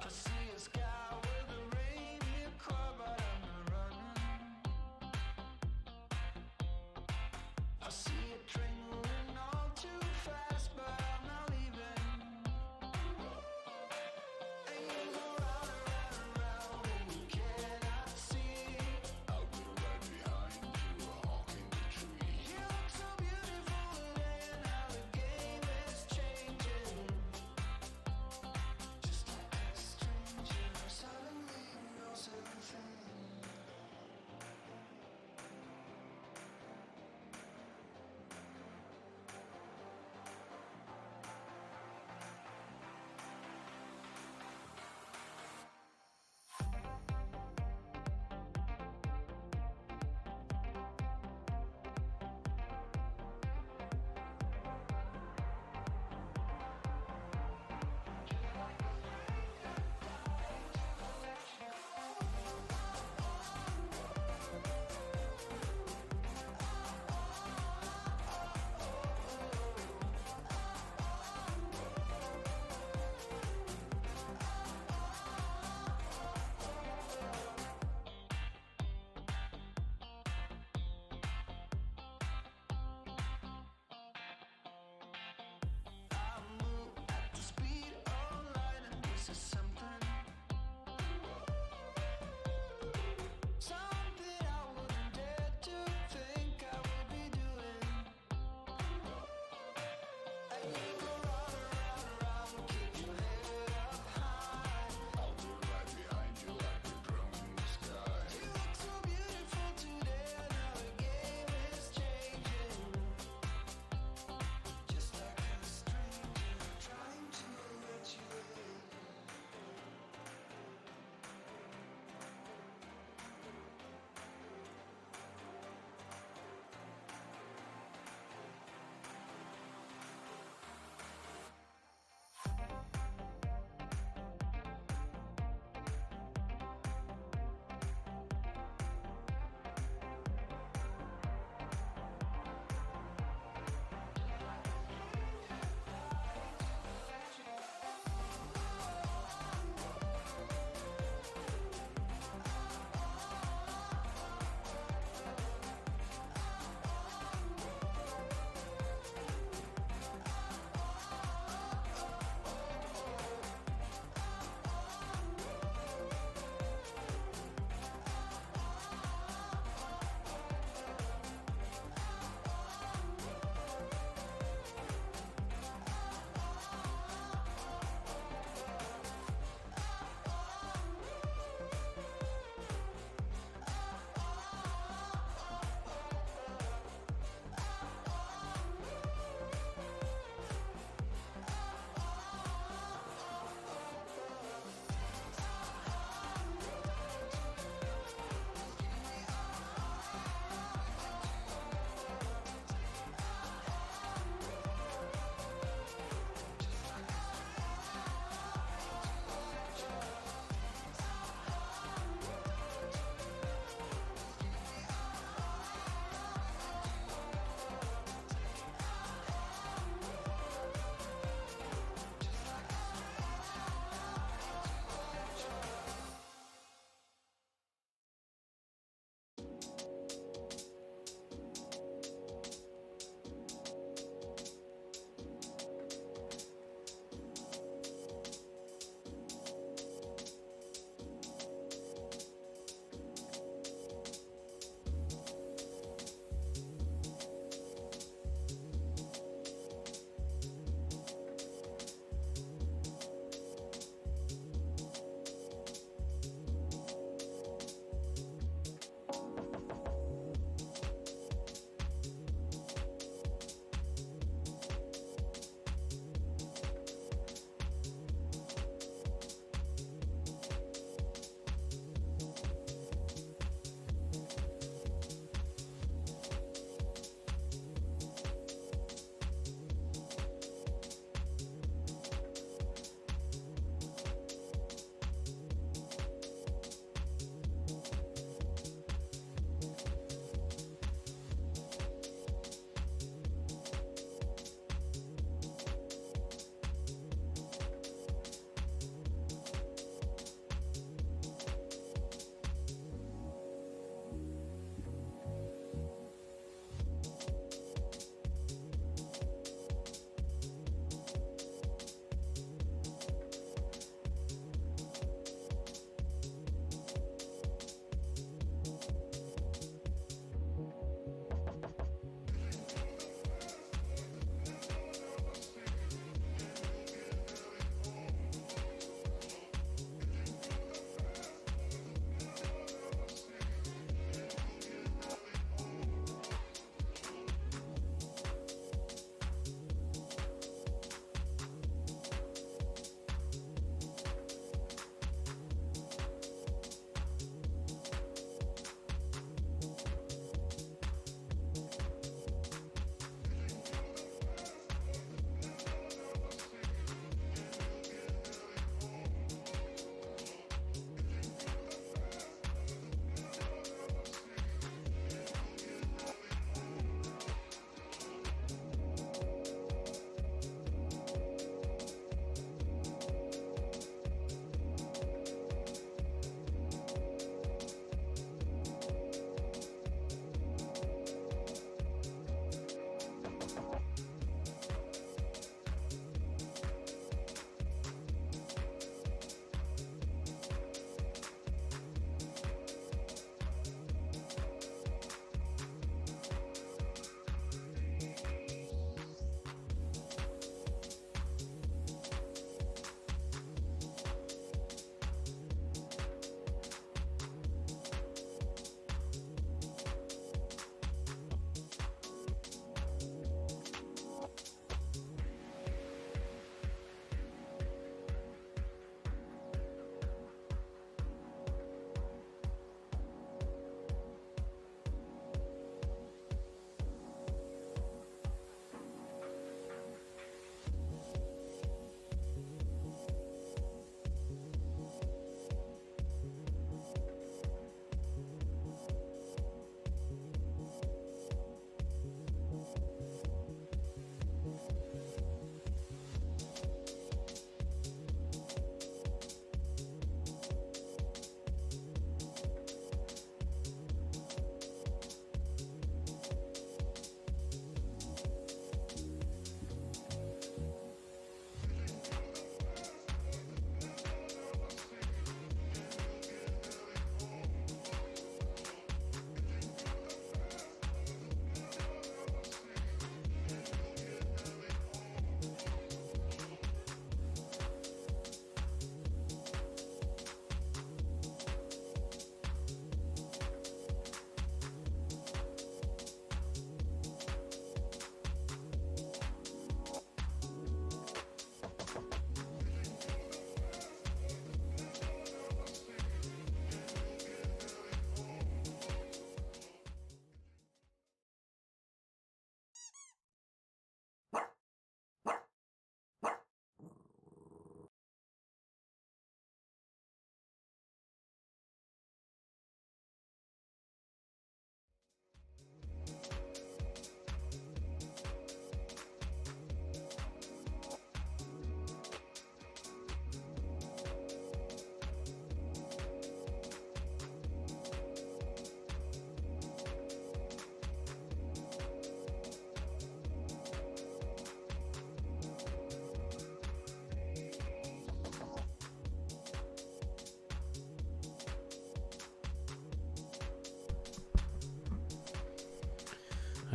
I see a sky with a reindeer car, but I'm not running. I see a train moving all too fast, but I'm not leaving. And you go round and round and round, and you cannot see. I will right behind you, honking the tree. You look so beautiful today, and how the game is changing. Just like a stream.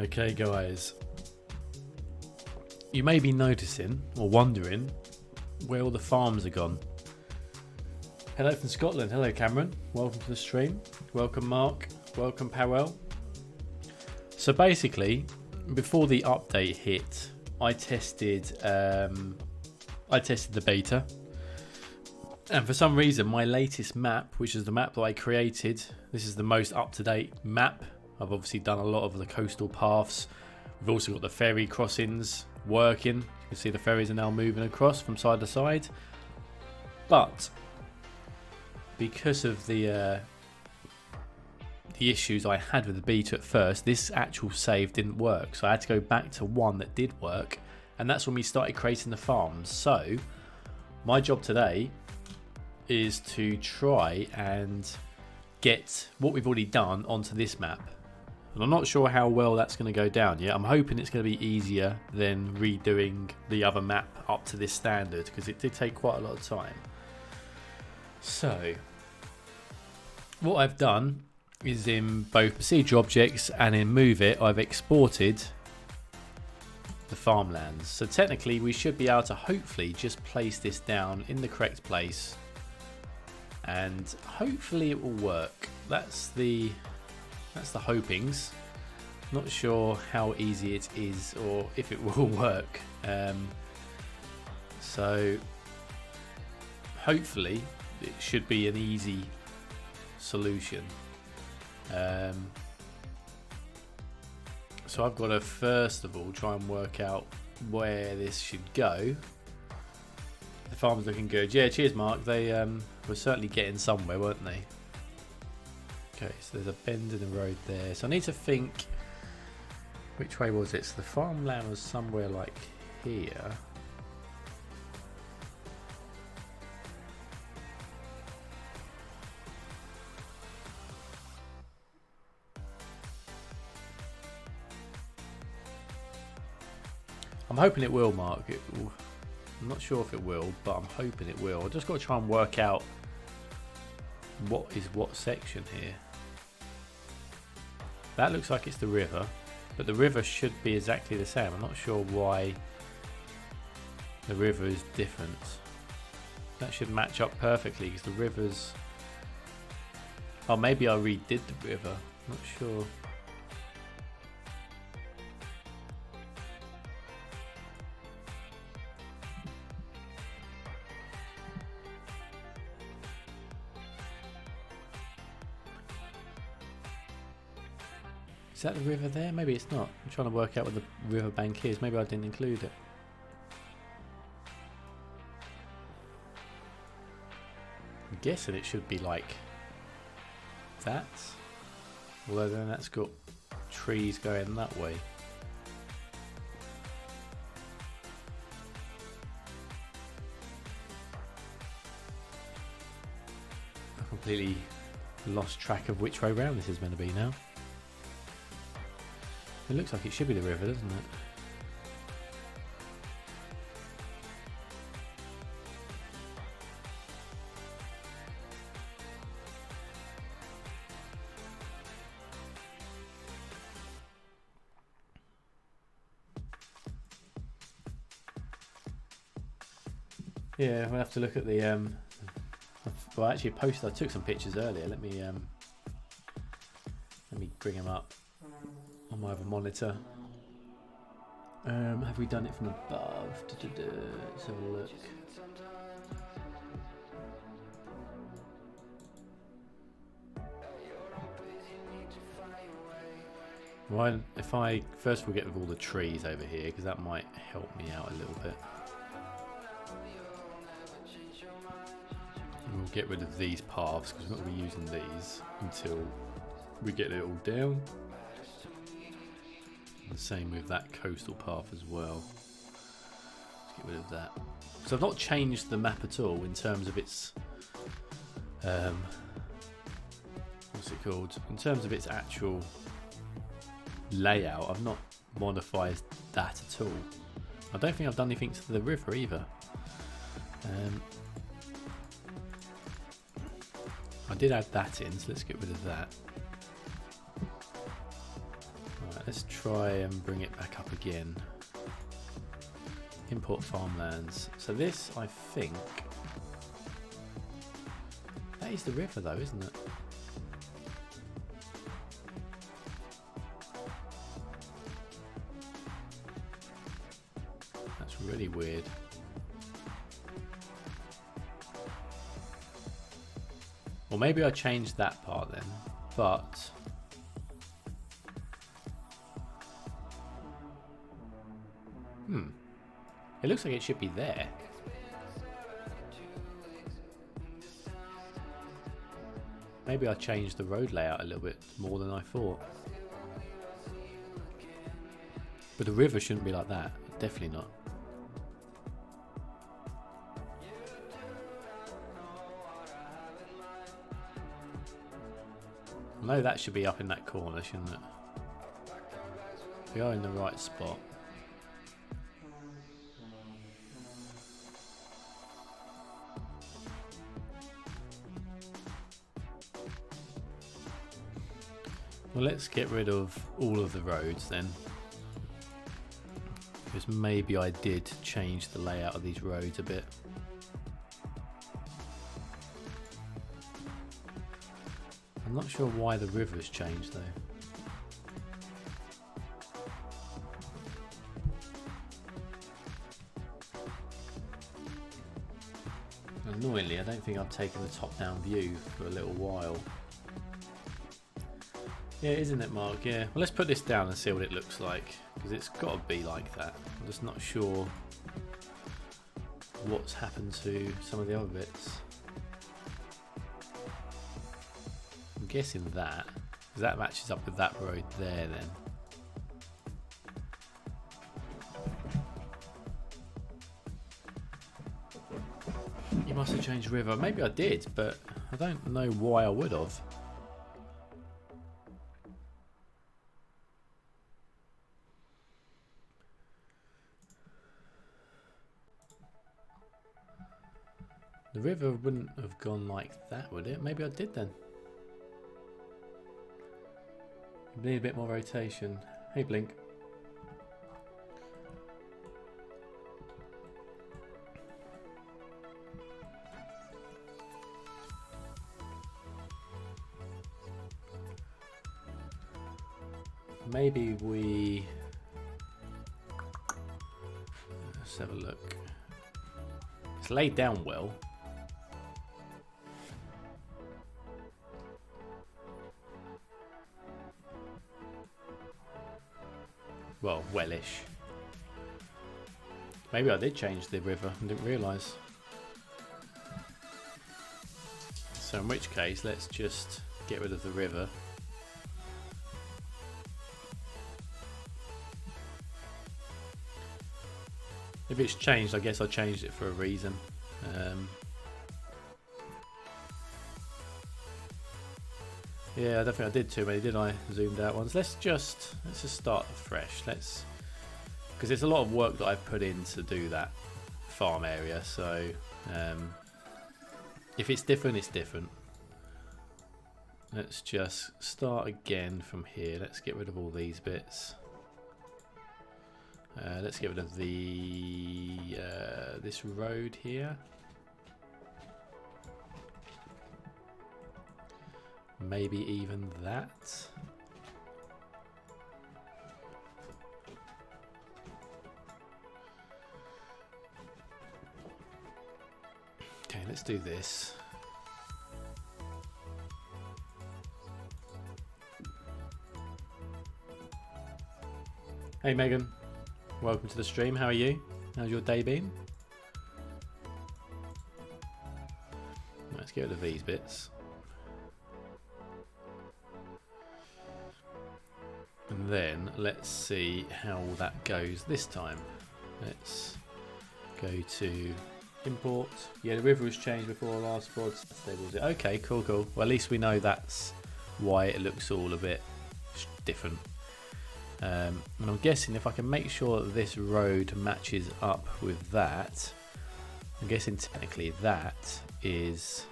Okay guys, you may be noticing or wondering where all the farms are gone. Hello from Scotland. Hello Cameron, welcome to the stream. Welcome Mark, welcome Powell. So basically, before the update hit, I tested the beta, and for some reason my latest map, which is the map that I created, this is the most up-to-date map. I've obviously done a lot of the coastal paths. We've also got the ferry crossings working. You can see the ferries are now moving across from side to side. But because of the issues I had with the beta at first, this actual save didn't work. So I had to go back to one that did work. And that's when we started creating the farms. So my job today is to try and get what we've already done onto this map. And I'm not sure how well that's going to go down yet. I'm hoping it's going to be easier than redoing the other map up to this standard, because it did take quite a lot of time. So what I've done is, in both procedure objects and in Move It, I've exported the farmlands. So technically we should be able to hopefully just place this down in the correct place, and hopefully it will work. That's the hopings. Not sure how easy it is or if it will work. So hopefully it should be an easy solution. So I've got to first of all try and work out where this should go. The farm's looking good. Yeah, cheers Mark. They were certainly getting somewhere, weren't they? Okay, so there's a bend in the road there. So I need to think, which way was it? So the farmland was somewhere like here. I'm hoping it will, Mark. I'm not sure if it will, but I'm hoping it will. I've just got to try and work out what is what section here. That looks like it's the river, but the river should be exactly the same. I'm not sure why the river is different. That should match up perfectly because the river's... Oh, maybe I redid the river. I'm not sure. Is that the river there? Maybe it's not. I'm trying to work out where the river bank is. Maybe I didn't include it. I'm guessing it should be like that. Although then that's got trees going that way. I completely lost track of which way round this is meant to be now. It looks like it should be the river, doesn't it? Yeah, we'll have to look at the well, actually I took some pictures earlier. Let me bring them up on my other monitor. Have we done it from above? Let's have a look. Right, if I first we'll get rid of all the trees over here, because that might help me out a little bit. And we'll get rid of these paths because we're not going to be using these until we get it all down. And the same with that coastal path as well. Let's get rid of that. So I've not changed the map at all in terms of its what's it called? In terms of its actual layout, I've not modified that at all. I don't think I've done anything to the river either. I did add that in, so let's get rid of that. Right, Let's try and bring it back up again. Import farmlands. So this, I think, that is the river though, isn't it? That's really weird. Well, maybe I changed that part then, but it looks like it should be there. Maybe I changed the road layout a little bit more than I thought. But the river shouldn't be like that. Definitely not. I know that should be up in that corner, shouldn't it? We are in the right spot. Well, let's get rid of all of the roads then. Because maybe I did change the layout of these roads a bit. I'm not sure why the river's changed though. Annoyingly, I don't think I've taken the top-down view for a little while. Yeah, isn't it, Mark? Yeah. Well, let's put this down and see what it looks like, because it's got to be like that. I'm just not sure what's happened to some of the other bits. I'm guessing that, because that matches up with that road there then. You must have changed river. Maybe I did, but I don't know why I would have. The river wouldn't have gone like that, would it? Maybe I did then. Need a bit more rotation. Hey, Blink. Maybe we... Let's have a look. It's laid down well. Well, wellish. Maybe I did change the river and didn't realise. So in which case, let's just get rid of the river. If it's changed, I guess I changed it for a reason. Yeah, I don't think I did too many, did I? Zoomed out ones. Let's just start fresh. Because it's a lot of work that I've put in to do that farm area. So if it's different, it's different. Let's just start again from here. Let's get rid of all these bits. Let's get rid of the this road here. Maybe even that. Okay, let's do this. Hey Megan, welcome to the stream. How are you? How's your day been? Let's get rid of these bits. And then let's see how that goes this time. Let's go to import. Yeah, the river was changed before last VOD. Okay, cool. Well, at least we know that's why it looks all a bit different. And I'm guessing if I can make sure that this road matches up with that, I'm guessing technically that is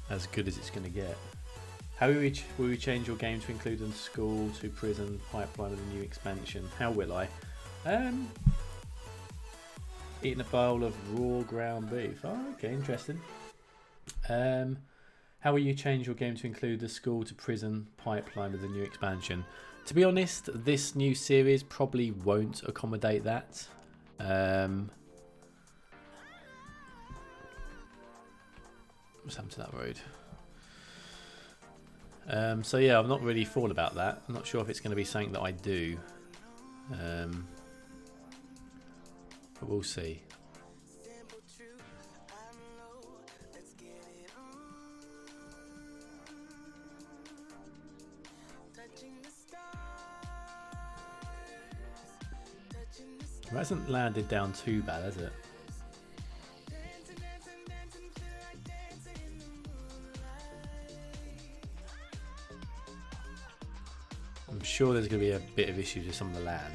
as good as it's going to get. How will you change your game to include the school to prison pipeline of the new expansion? How will I? Eating a bowl of raw ground beef. Oh, okay, interesting. How will you change your game to include the school to prison pipeline of the new expansion? To be honest, this new series probably won't accommodate that. What's happened to that road? So yeah, I've not really thought about that. I'm not sure if it's going to be something that I do. But we'll see. It hasn't landed down too bad, has it? I'm sure there's going to be a bit of issues with some of the land.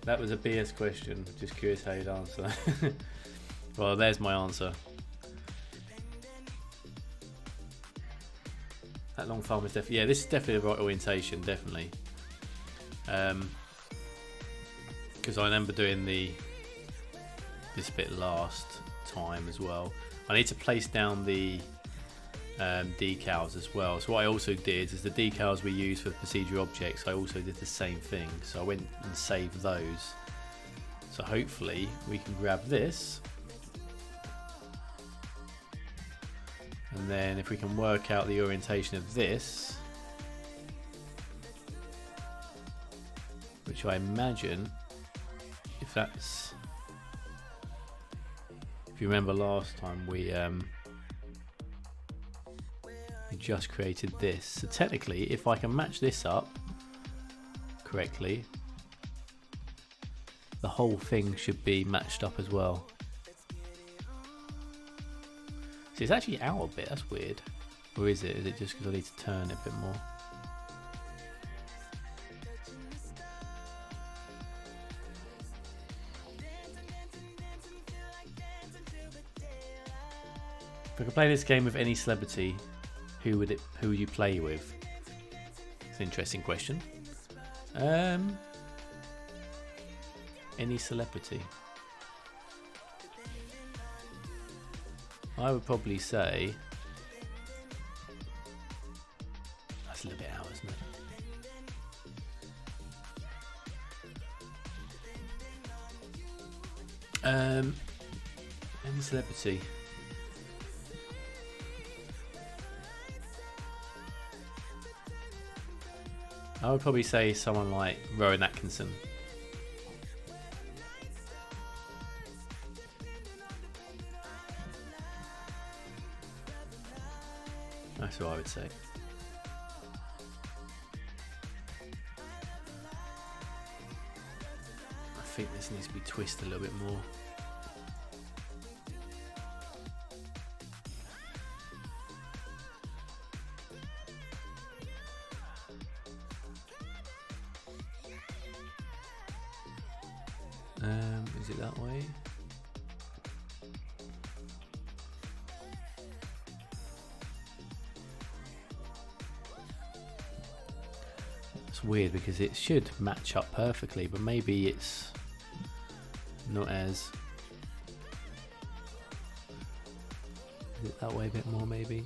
That was a BS question. Just curious how you'd answer. Well, there's my answer. That long farm is definitely... Yeah, this is definitely the right orientation, definitely. Because I remember doing this bit last time as well. I need to place down the decals as well. So what I also did is the decals we use for procedural objects, I also did the same thing. So I went and saved those. So hopefully we can grab this. And then if we can work out the orientation of this, which I imagine, if you remember last time we just created this. So technically, if I can match this up correctly, the whole thing should be matched up as well. See, it's actually out a bit, that's weird. Or is it? Is it just because I need to turn it a bit more? If I could play this game with any celebrity, who would you play with? It's an interesting question. Any celebrity. I would probably say that's a little bit out, isn't it? Any celebrity. I would probably say someone like Rowan Atkinson. That's what I would say. I think this needs to be twisted a little bit more. Is it that way? It's weird because it should match up perfectly, but maybe it's not as... Is it that way a bit more maybe?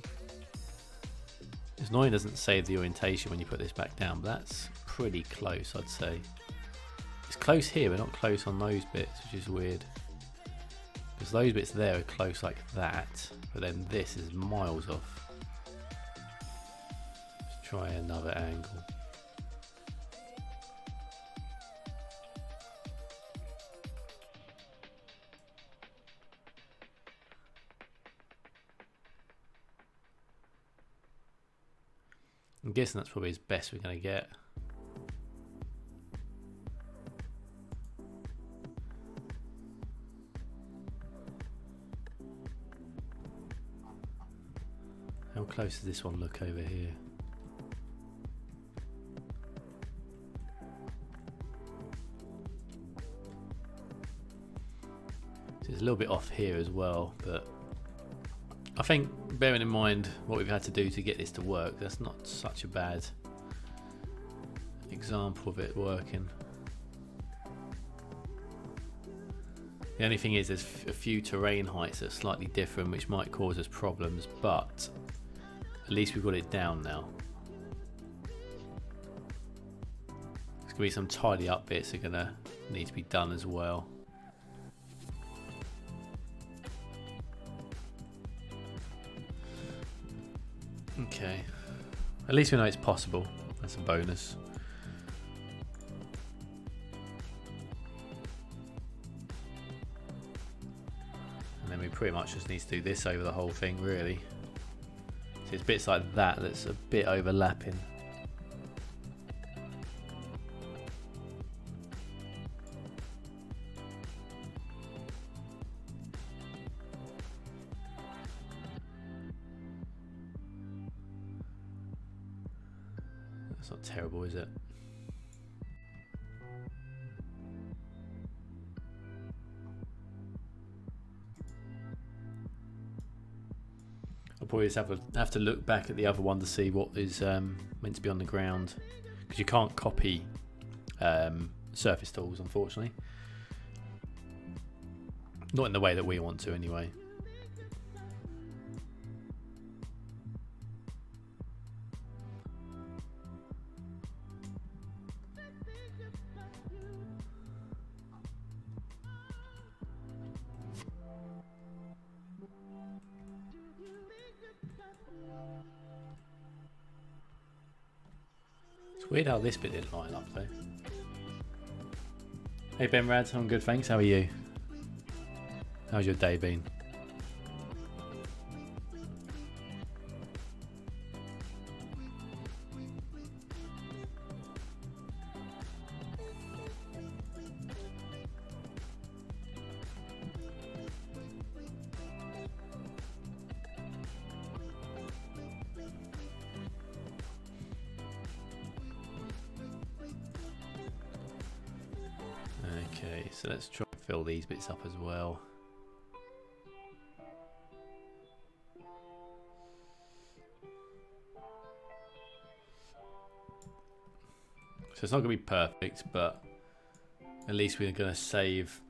It's annoying it doesn't save the orientation when you put this back down, but that's pretty close, I'd say. It's close here, but not close on those bits, which is weird. Because those bits there are close like that, but then this is miles off. Let's try another angle. I'm guessing that's probably as best we're going to get. How close does this one look over here? It's a little bit off here as well, but I think bearing in mind what we've had to do to get this to work, that's not such a bad example of it working. The only thing is there's a few terrain heights that are slightly different, which might cause us problems, but at least we've got it down now. There's going to be some tidy up bits that are going to need to be done as well. Okay, at least we know it's possible. That's a bonus. And then we pretty much just need to do this over the whole thing, really. So it's bits like that that's a bit overlapping. That's not terrible, is it? I'll probably just have to look back at the other one to see what is meant to be on the ground, because you can't copy surface tools, unfortunately. Not in the way that we want to, anyway. It's weird how this bit didn't line up though. Hey Ben Rad, I'm good thanks, how are you? How's your day been? Okay, so let's try and fill these bits up as well. So it's not going to be perfect, but at least we're going to save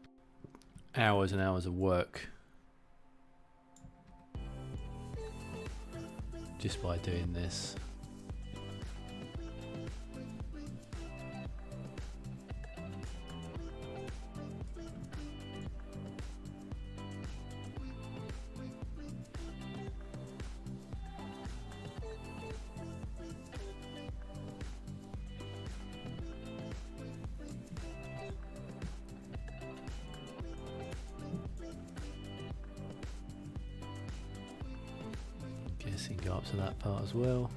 hours and hours of work just by doing this. Guess you can go up to that part as well.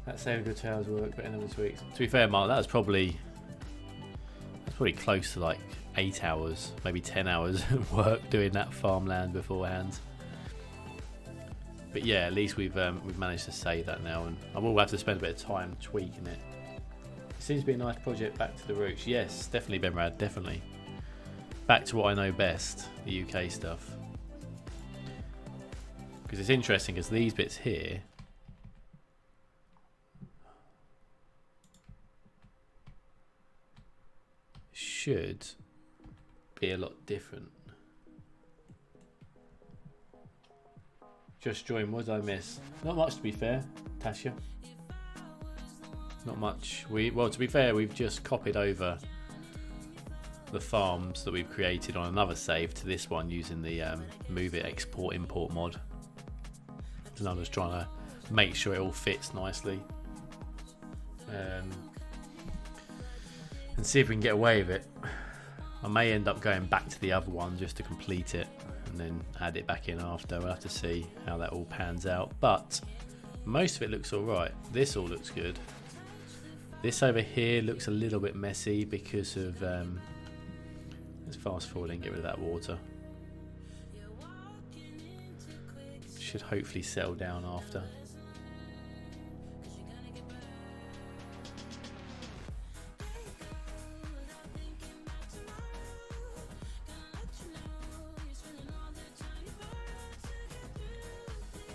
That saved a good 2 hours of work, but in this week. To be fair, Mark, that's probably close to like 8 hours, maybe 10 hours of work doing that farmland beforehand. But yeah, at least we've managed to save that now, and I will have to spend a bit of time tweaking it. It seems to be a nice project, back to the roots. Yes, definitely, Benrad, definitely. Back to what I know best, the UK stuff. Because it's interesting, because these bits here should be a lot different. Just join, what did I miss? Not much, to be fair, Tasha. Not much. Well, to be fair, we've just copied over the farms that we've created on another save to this one using the move it export import mod. And I'm just trying to make sure it all fits nicely, and see if we can get away with it. I may end up going back to the other one just to complete it and then add it back in after. We'll have to see how that all pans out, but most of it looks alright. This all looks good. This over here looks a little bit messy because of let's fast forward and get rid of that water. Should hopefully settle down after.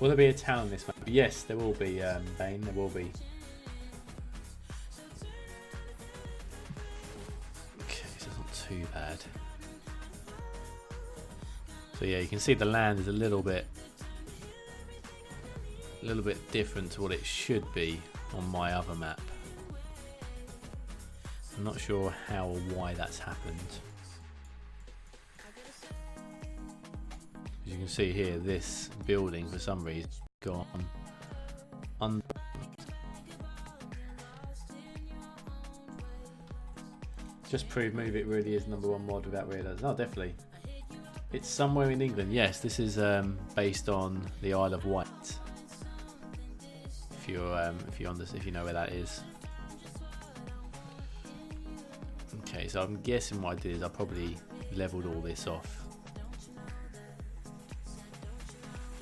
Will there be a town on this map? Yes, there will be, Bane, there will be. Okay, so it's not too bad. So yeah, you can see the land is a little bit different to what it should be on my other map. I'm not sure how or why that's happened. As you can see here, this building for some reason gone under. Just prove Move It really is #1 mod without realising. Oh, definitely. It's somewhere in England. Yes, this is based on the Isle of Wight. If you know where that is. Okay, so I'm guessing what I did is I probably leveled all this off.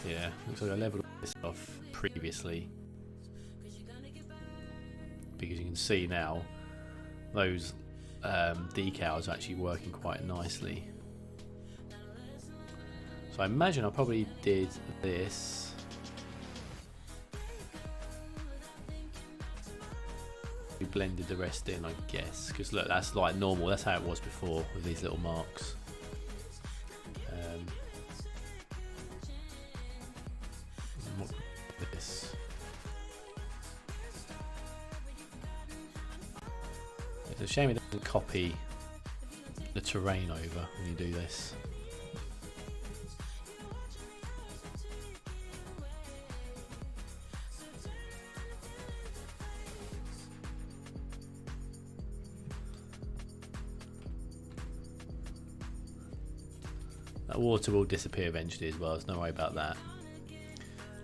Yeah, looks like I leveled all this off previously. Because you can see now those decals are actually working quite nicely. So I imagine I probably did this. We blended the rest in, I guess, because look, that's like normal. That's how it was before with these little marks. This. It's a shame it doesn't copy the terrain over when you do this. That water will disappear eventually as well, there's no worry about that.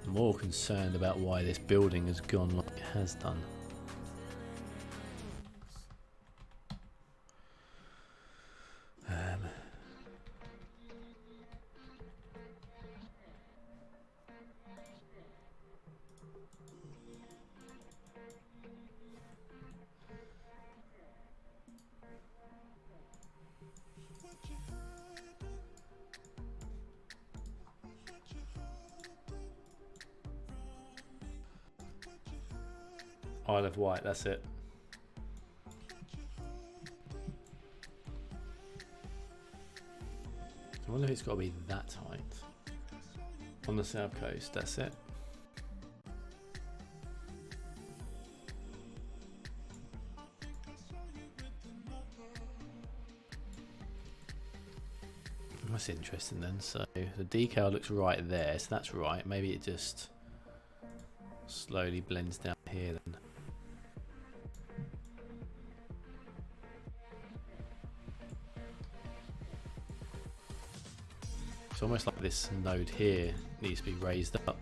I'm more concerned about why this building has gone like it has done. Isle of Wight, that's it. I wonder if it's got to be that height. On the south coast, that's it. That's interesting then. So the decal looks right there, so that's right. Maybe it just slowly blends down here then. It's almost like this node here needs to be raised up.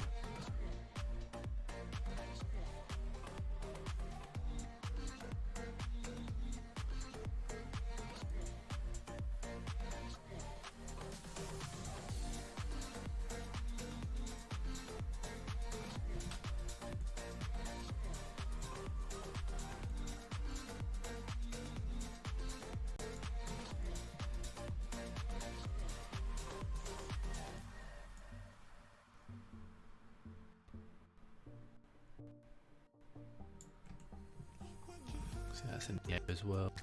So that's in the air as well.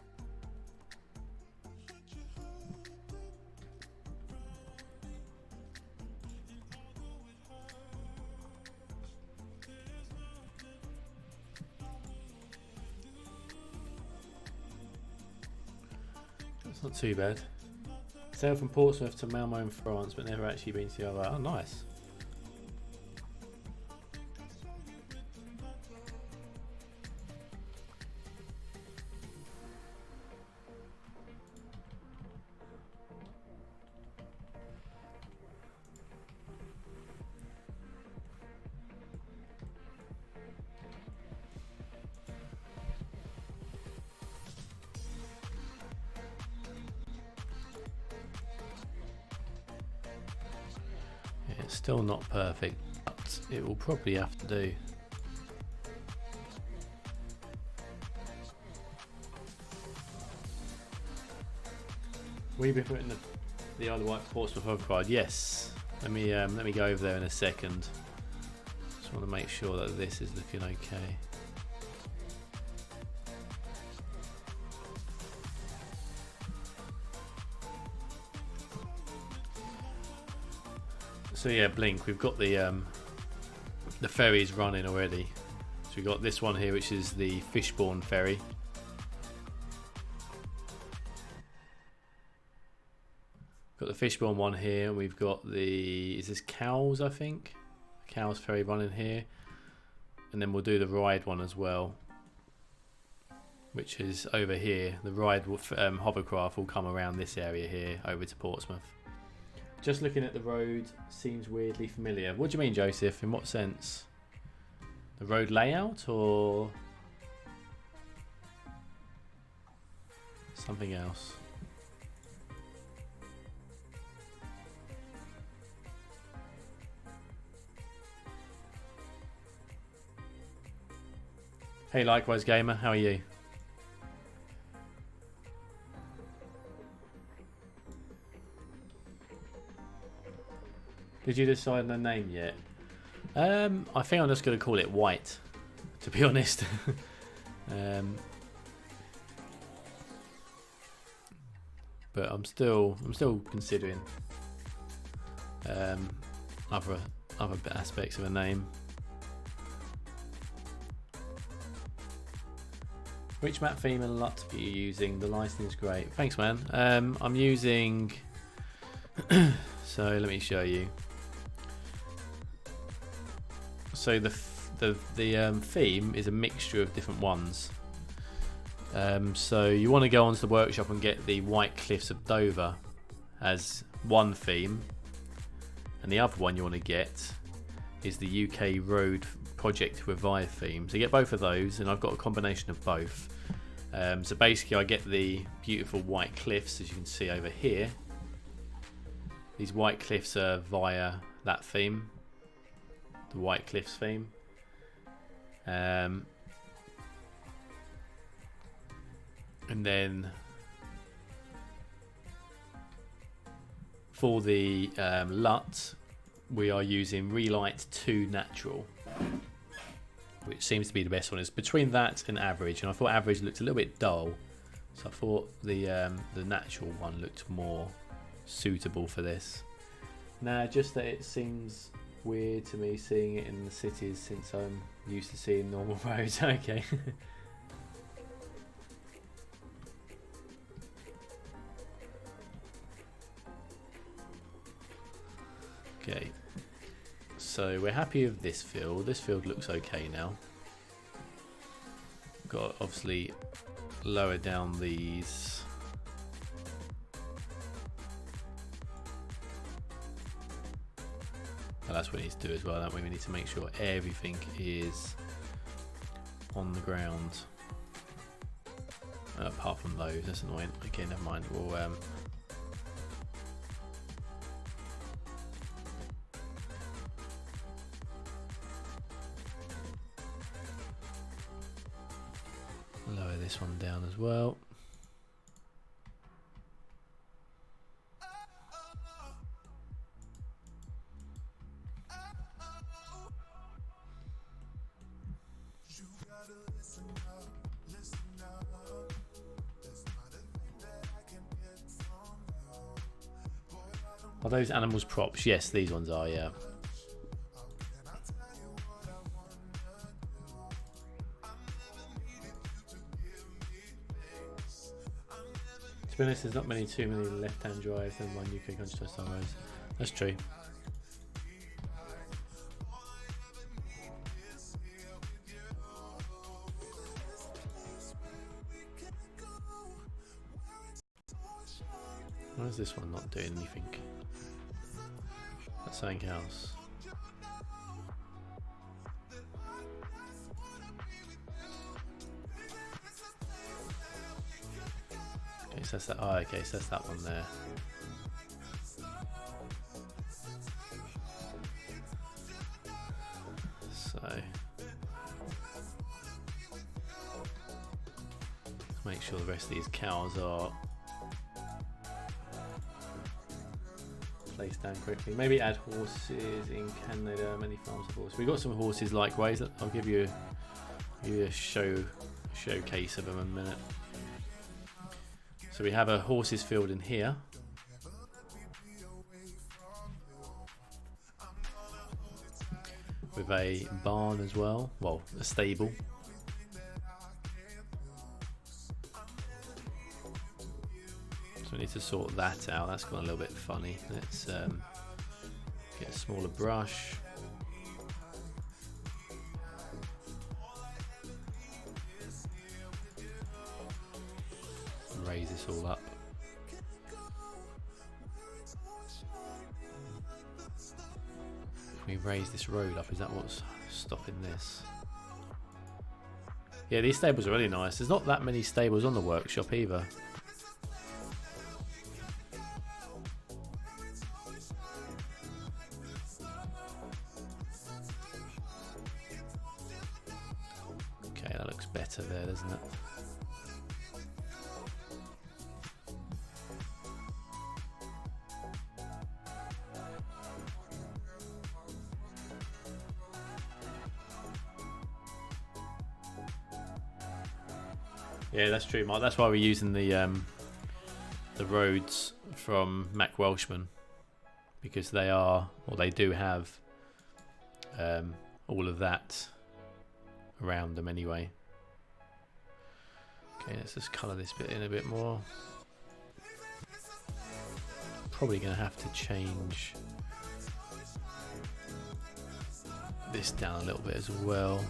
That's not too bad. Sailed from Portsmouth to Malmo in France, but never actually been to the other. Oh, nice. It's still not perfect, but it will probably have to do. Will you be putting the Isle of Wight Portsmouth override? Yes. Let me go over there in a second. Just want to make sure that this is looking okay. So yeah, Blink, we've got the ferries running already. So we've got this one here, which is the Fishbourne ferry. Got the Fishbourne one here. We've got the, is this Cowes, I think? Cowes ferry running here. And then we'll do the Ride one as well, which is over here. The Ride hovercraft will come around this area here over to Portsmouth. Just looking at the road seems weirdly familiar. What do you mean, Joseph? In what sense? The road layout or something else? Hey, likewise, gamer. How are you? Did you decide on a name yet? I think I'm just going to call it White, to be honest. But I'm still considering other aspects of a name. Which map theme and LUT are you using? The lighting is great. Thanks, man. I'm using. So let me show you. So the theme is a mixture of different ones. So you want to go onto the workshop and get the White Cliffs of Dover as one theme, and the other one you want to get is the UK Road Project Revive theme. So you get both of those, and I've got a combination of both. So basically I get the beautiful White Cliffs, as you can see over here. These White Cliffs are via that theme, the White Cliffs theme. And then for the LUT, we are using Relight 2 Natural, which seems to be the best one. It's between that and Average, and I thought Average looked a little bit dull, so I thought the natural one looked more suitable for this. Now, just that it seems weird to me seeing it in the cities since I'm used to seeing normal roads. Okay. Okay. So we're happy with this field. This field looks okay now. Got to obviously lower down these. Well, that's what we need to do as well, don't we? We need to make sure everything is on the ground. Apart from those, that's annoying. Okay, never mind. We'll lower this one down as well. Are those animals props? Yes, these ones are, yeah. To be honest, there's not too many left-hand drives than one UK country style roads. That's true. Why is this one not doing anything? That's something else. Okay, so that's that. Oh, okay, so that's that one there. So let's make sure the rest of these cows are place down quickly. Maybe add horses in Canada. Many farms have horses. We've got some horses likewise. I'll give you a showcase of them in a minute. So we have a horses field in here. With a barn as well. Well, a stable. So we need to sort that out. That's gone a little bit funny. Let's get a smaller brush. Raise this all up. Can we raise this road up? Is that what's stopping this? Yeah, these stables are really nice. There's not that many stables on the workshop either. Okay, that looks better there, doesn't it? Yeah, that's true, Mark. That's why we're using the roads from Mac Welshman, because they are, or they do have all of that around them anyway. Okay, let's just colour this bit in a bit more. Probably going to have to change this down a little bit as well.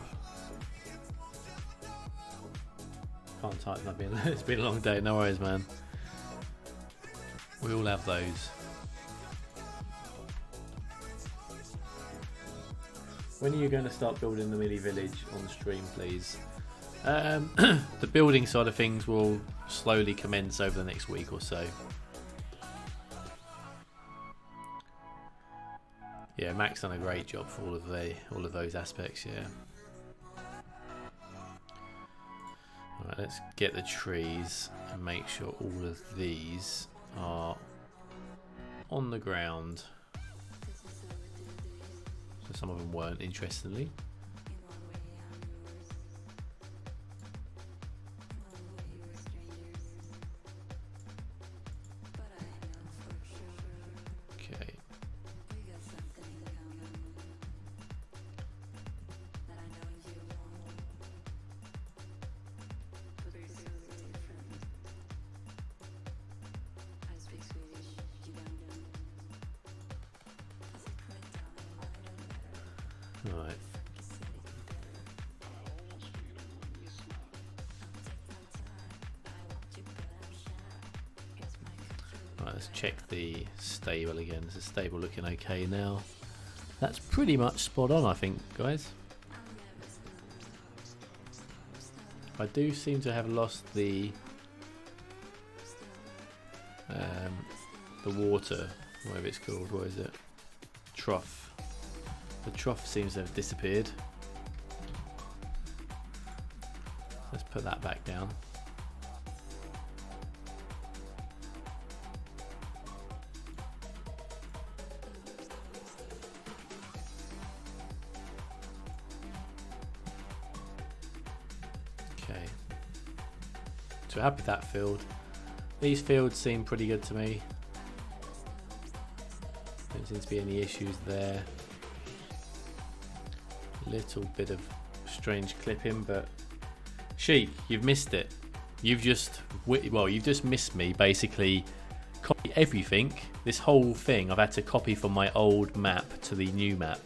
Can't type, it's been a long day, no worries, man. We all have those. When are you going to start building the mini village on stream, please? The building side of things will slowly commence over the next week or so. Yeah, Mac's done a great job for all of those aspects, yeah. Alright, let's get the trees and make sure all of these are on the ground. So some of them weren't, interestingly. Okay. Right. Right, let's check the stable again. Is the stable looking okay now? That's pretty much spot on, I think, guys. I do seem to have lost the water, whatever it's called. What is it? Trough. The trough seems to have disappeared. Let's put that back down. Okay. So we're happy with that field. These fields seem pretty good to me. Don't seem to be any issues there. Little bit of strange clipping, but Sheik, you've missed it. You've just missed me basically copy everything. This whole thing I've had to copy from my old map to the new map,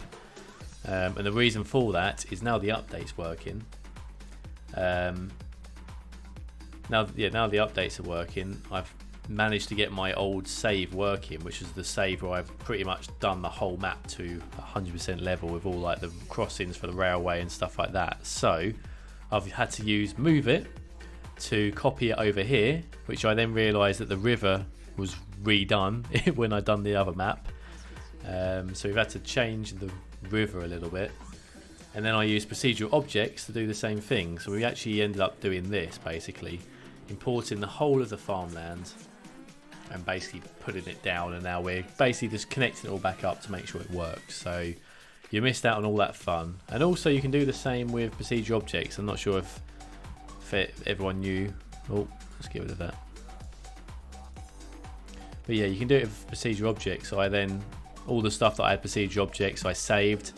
and the reason for that is now the update's working. Now the updates are working. I've managed to get my old save working, which is the save where I've pretty much done the whole map to 100% level with all like the crossings for the railway and stuff like that. So I've had to use move it to copy it over here, which I then realised that the river was redone when I done the other map. So we've had to change the river a little bit, and then I used procedural objects to do the same thing. So we actually ended up doing this, basically importing the whole of the farmland and basically putting it down, and now we're basically just connecting it all back up to make sure it works. So you missed out on all that fun. And also you can do the same with procedure objects. I'm not sure if everyone knew. Oh, let's get rid of that. But yeah, you can do it with procedure objects. So I then, all the stuff that I had procedure objects, I saved,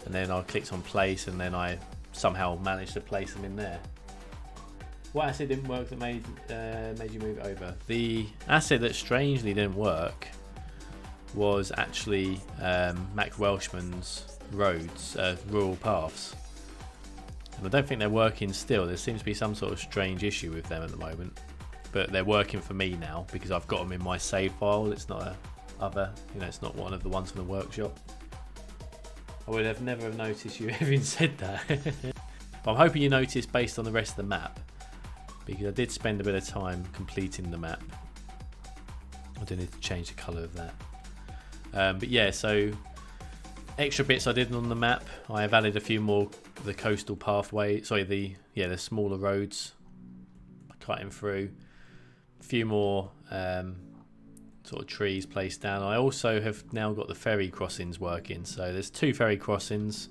and then I clicked on place, and then I somehow managed to place them in there. What asset didn't work that made you move it over? The asset that strangely didn't work was actually Mac Welshman's roads, rural paths. And I don't think they're working still. There seems to be some sort of strange issue with them at the moment. But they're working for me now because I've got them in my save file. It's not it's not one of the ones from the workshop. I would have never have noticed you having said that. But I'm hoping you noticed based on the rest of the map, because I did spend a bit of time completing the map. I do need to change the colour of that. But yeah, so extra bits I did on the map. I have added a few more of the coastal pathway. Sorry, the smaller roads cutting through. A few more sort of trees placed down. I also have now got the ferry crossings working. So there's 2 ferry crossings,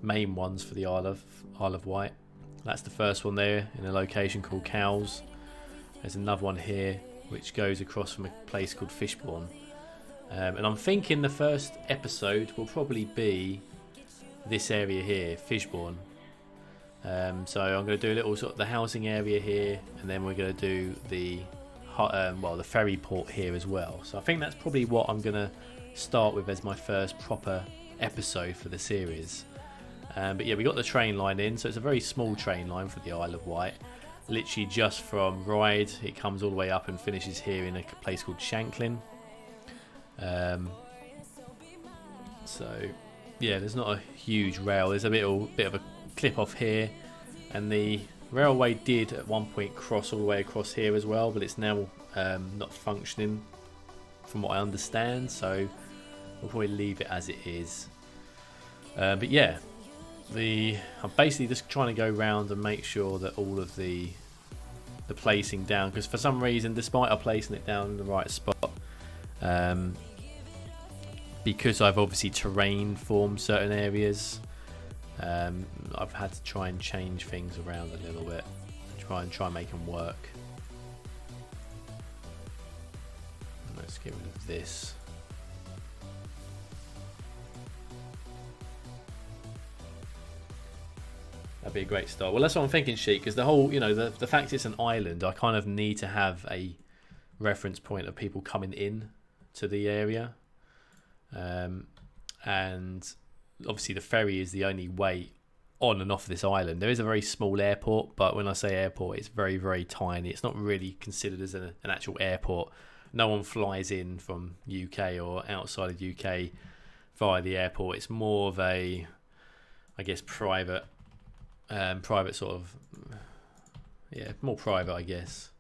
main ones for the Isle of Wight. That's the first one there in a location called Cowes. There's another one here which goes across from a place called Fishbourne. And I'm thinking the first episode will probably be this area here, Fishbourne. So I'm going to do a little sort of the housing area here, and then we're going to do the ferry port here as well. So I think that's probably what I'm going to start with as my first proper episode for the series. But yeah, we got the train line in, so it's a very small train line for the Isle of Wight. Literally just from Ryde, it comes all the way up and finishes here in a place called Shanklin. So yeah, there's not a huge rail. There's a bit of a clip off here, and the railway did at one point cross all the way across here as well, but it's now not functioning from what I understand, so we'll probably leave it as it is. But yeah, I'm basically just trying to go around and make sure that all of the placing down, because for some reason, despite I placing it down in the right spot, because I've obviously terrain formed certain areas, I've had to try and change things around a little bit, try and make them work. And let's get rid of this. That'd be a great start. Well, that's what I'm thinking, Sheik, because the whole, the fact it's an island, I kind of need to have a reference point of people coming in to the area. And obviously the ferry is the only way on and off this island. There is a very small airport, but when I say airport, it's very, very tiny. It's not really considered as an actual airport. No one flies in from UK or outside of UK via the airport. It's more of a, I guess, private sort of, more private, I guess.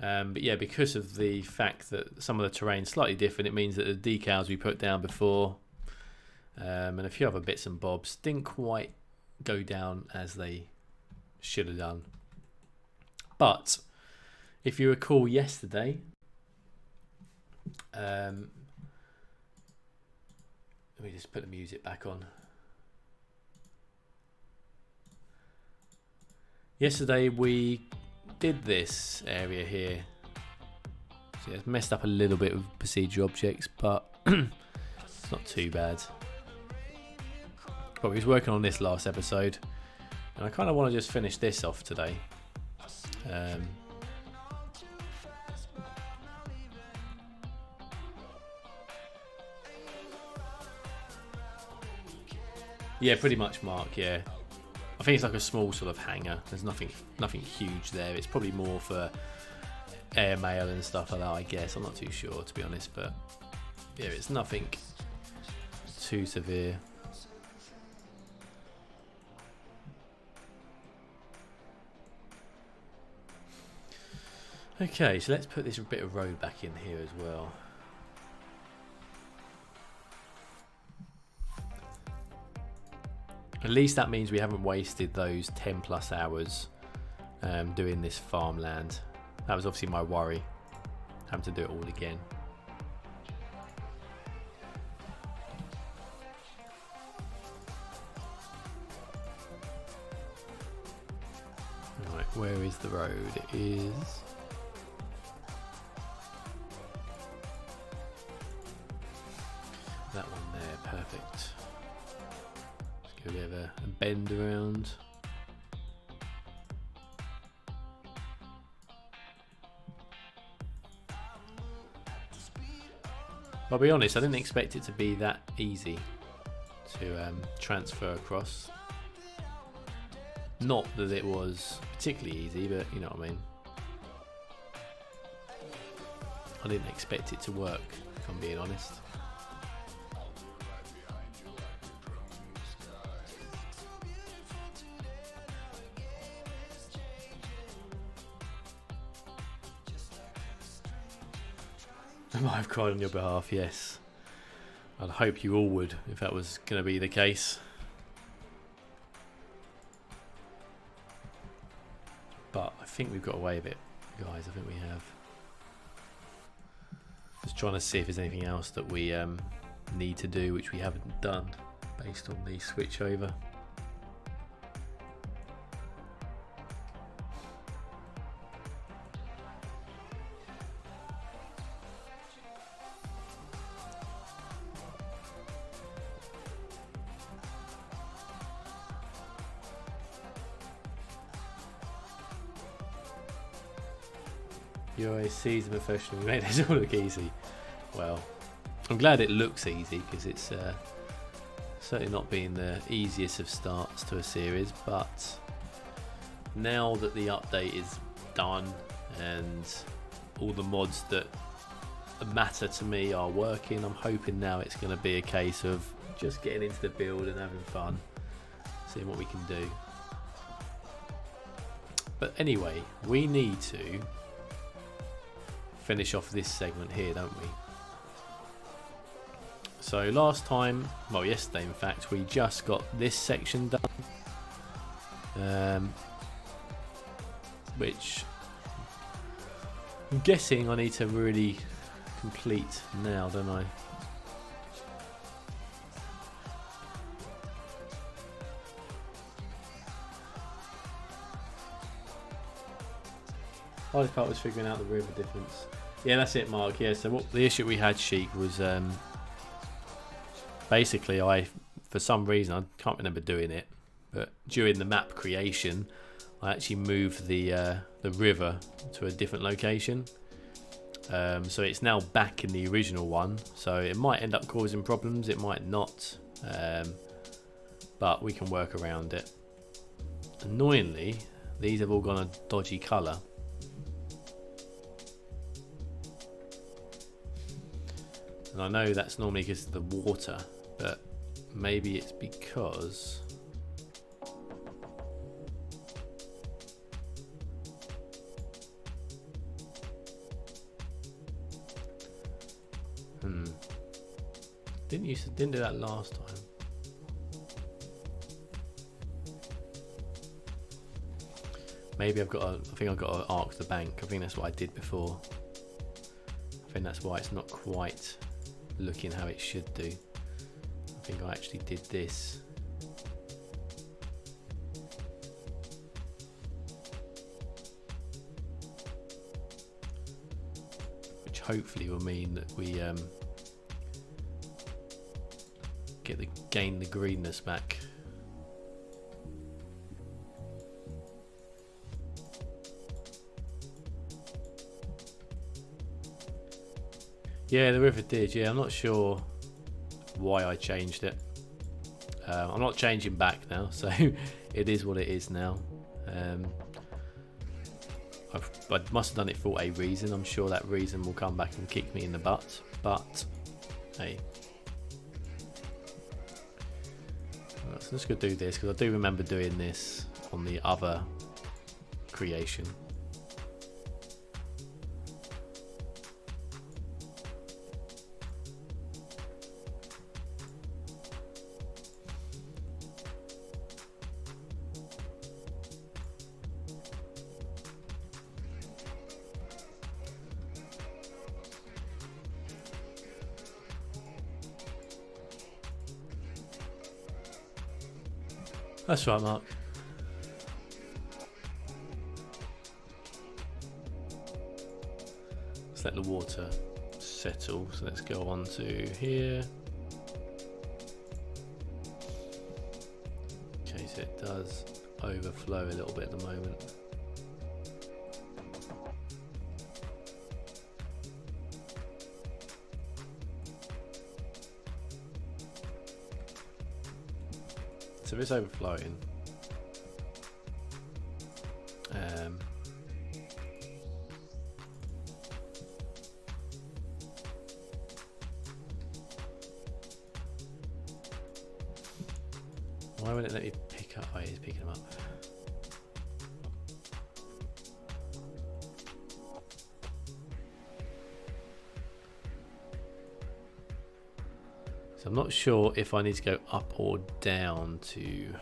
But yeah, because of the fact that some of the terrain's slightly different, it means that the decals we put down before, and a few other bits and bobs, didn't quite go down as they should have done. But if you recall yesterday, let me just put the music back on. Yesterday we did this area here. So it's messed up a little bit with procedure objects, but it's not too bad. But we was working on this last episode, and I kind of want to just finish this off today. Yeah, pretty much, Mark. Yeah, I think it's like a small sort of hangar. There's nothing huge there. It's probably more for airmail and stuff like that, I guess. I'm not too sure, to be honest, but yeah, it's nothing too severe. Okay, so let's put this bit of road back in here as well. At least that means we haven't wasted those 10 plus hours doing this farmland. That was obviously my worry, having to do it all again. Right, where is the road? It is... that one there, perfect. Let's give it a bit of a bend around. I'll be honest, I didn't expect it to be that easy to transfer across. Not that it was particularly easy, but you know what I mean. I didn't expect it to work, if I'm being honest. I might have cried on your behalf, yes. I'd hope you all would, if that was going to be the case. But I think we've got away with it, guys. I think we have. Just trying to see if there's anything else that we need to do, which we haven't done, based on the switch over. You're a seasoned professional. You made this all look easy. Well, I'm glad it looks easy because it's certainly not been the easiest of starts to a series. But now that the update is done and all the mods that matter to me are working, I'm hoping now it's going to be a case of just getting into the build and having fun, seeing what we can do. But anyway, we need to finish off this segment here, don't we? So last time, well yesterday in fact, we just got this section done, which I'm guessing I need to really complete now, don't I? Hardest part was figuring out the river difference. Yeah, that's it, Mark. Yeah, so what the issue we had, Sheik, was basically for some reason, I can't remember doing it, but during the map creation, I actually moved the river to a different location. So it's now back in the original one. So it might end up causing problems, it might not, but we can work around it. Annoyingly, these have all gone a dodgy colour. And I know that's normally because of the water, but maybe it's because didn't do that last time. Maybe I think I've got to arc the bank. I think that's what I did before. I think that's why it's not quite looking how it should do. I think I actually did this. Which hopefully will mean that we gain the greenness back. Yeah, the river did. Yeah, I'm not sure why I changed it. I'm not changing back now, so it is what it is now. I must have done it for a reason. I'm sure that reason will come back and kick me in the butt. But hey, so let's go do this, because I do remember doing this on the other creation. That's right, Mark. Let's let the water settle. So let's go on to here. Okay, so it does overflow a little bit at the moment. So it's overflowing. Why won't it let me pick up? Oh, he's picking them up. So I'm not sure if I need to go up or down to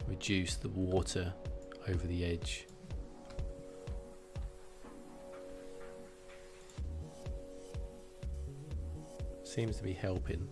reduce the water over the edge. Seems to be helping.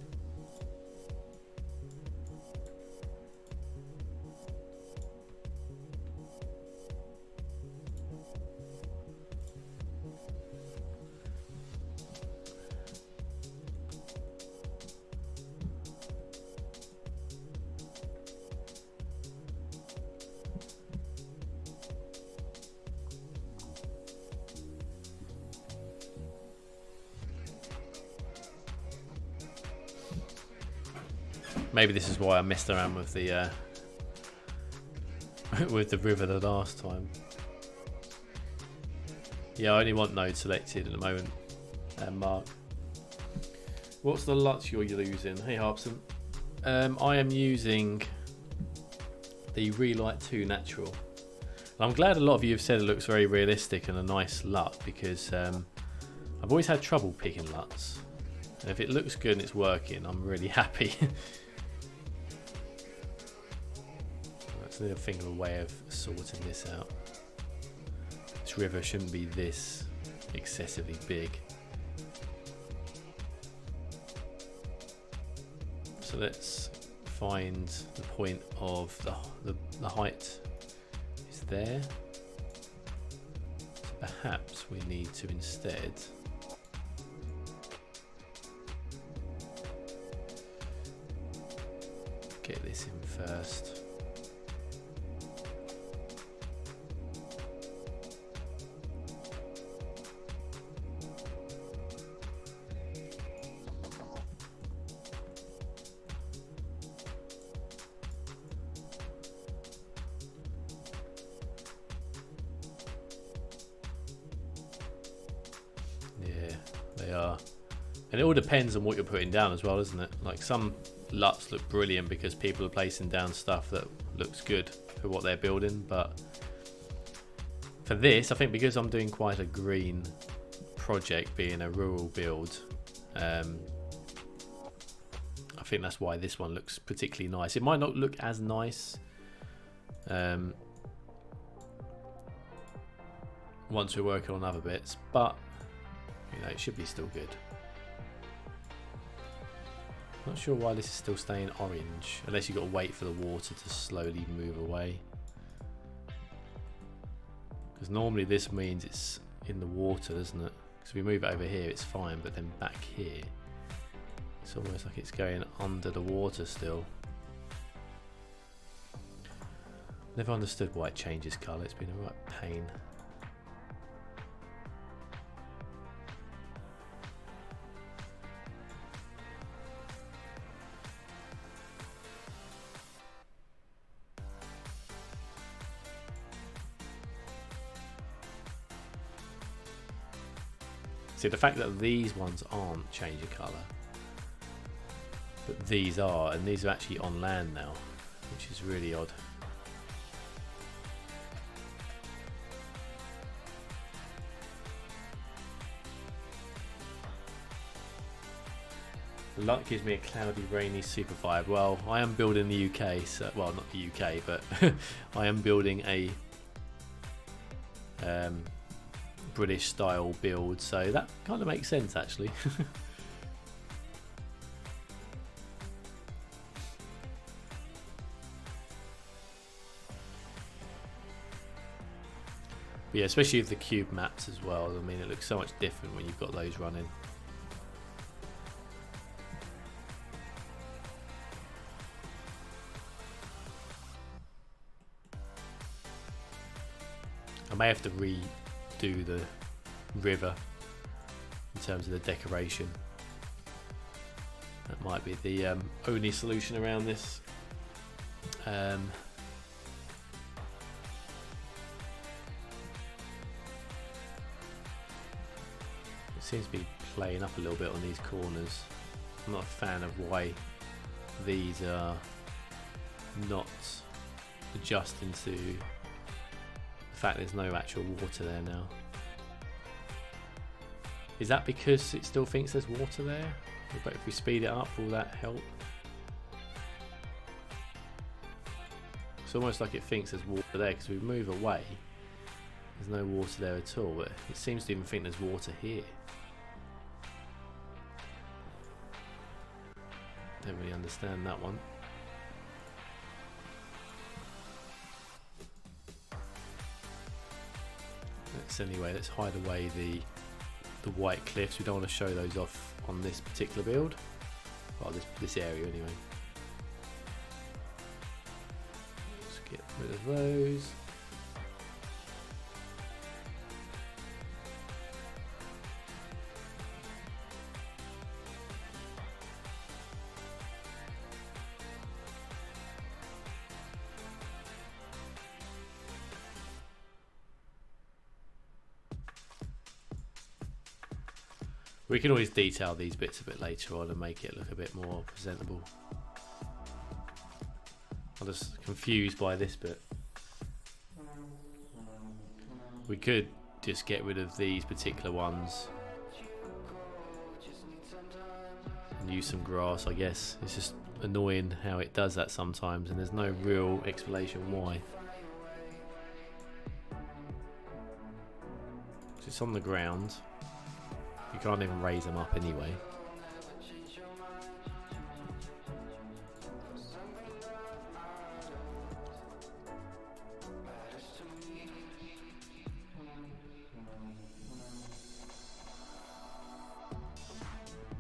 Maybe this is why I messed around with the with the river the last time. Yeah, I only want node selected at the moment. Mark, what's the LUTs you're using? Hey Harpson, I am using the Relight 2 Natural. And I'm glad a lot of you have said it looks very realistic and a nice LUT, because I've always had trouble picking LUTs. And if it looks good and it's working, I'm really happy. I need to think of a way of sorting this out. This river shouldn't be this excessively big. So let's find the point of the height is there. So perhaps we need to instead get this in first. They are, and it all depends on what you're putting down as well, isn't it? Like some LUTs look brilliant because people are placing down stuff that looks good for what they're building, but for this, I think because I'm doing quite a green project, being a rural build, I think that's why this one looks particularly nice. It might not look as nice once we're working on other bits, but you know, it should be still good. Not sure why this is still staying orange, unless you've got to wait for the water to slowly move away. Because normally this means it's in the water, doesn't it? Because if we move it over here, it's fine, but then back here, it's almost like it's going under the water still. Never understood why it changes colour, it's been a right pain. See, the fact that these ones aren't changing colour, but these are, and these are actually on land now, which is really odd. The LUT gives me a cloudy, rainy super vibe. Well, I am building the UK, so, well, not the UK, but I am building a British style build, so that kind of makes sense actually. But yeah, especially with the cube maps as well. I mean, it looks so much different when you've got those running. I may have to redo the river in terms of the decoration. That might be the only solution around this. It seems to be playing up a little bit on these corners. I'm not a fan of why these are not adjusting to the fact there's no actual water there now. Is that because it still thinks there's water there? But if we speed it up, will that help? It's almost like it thinks there's water there because we move away. There's no water there at all, but it seems to even think there's water here. Don't really understand that one. Let's hide away the white cliffs. We don't want to show those off on this particular build. Well, this area anyway. Let's get rid of those. We can always detail these bits a bit later on and make it look a bit more presentable. I'm just confused by this bit. We could just get rid of these particular ones and use some grass, I guess. It's just annoying how it does that sometimes and there's no real explanation why. It's on the ground. You can't even raise them up anyway.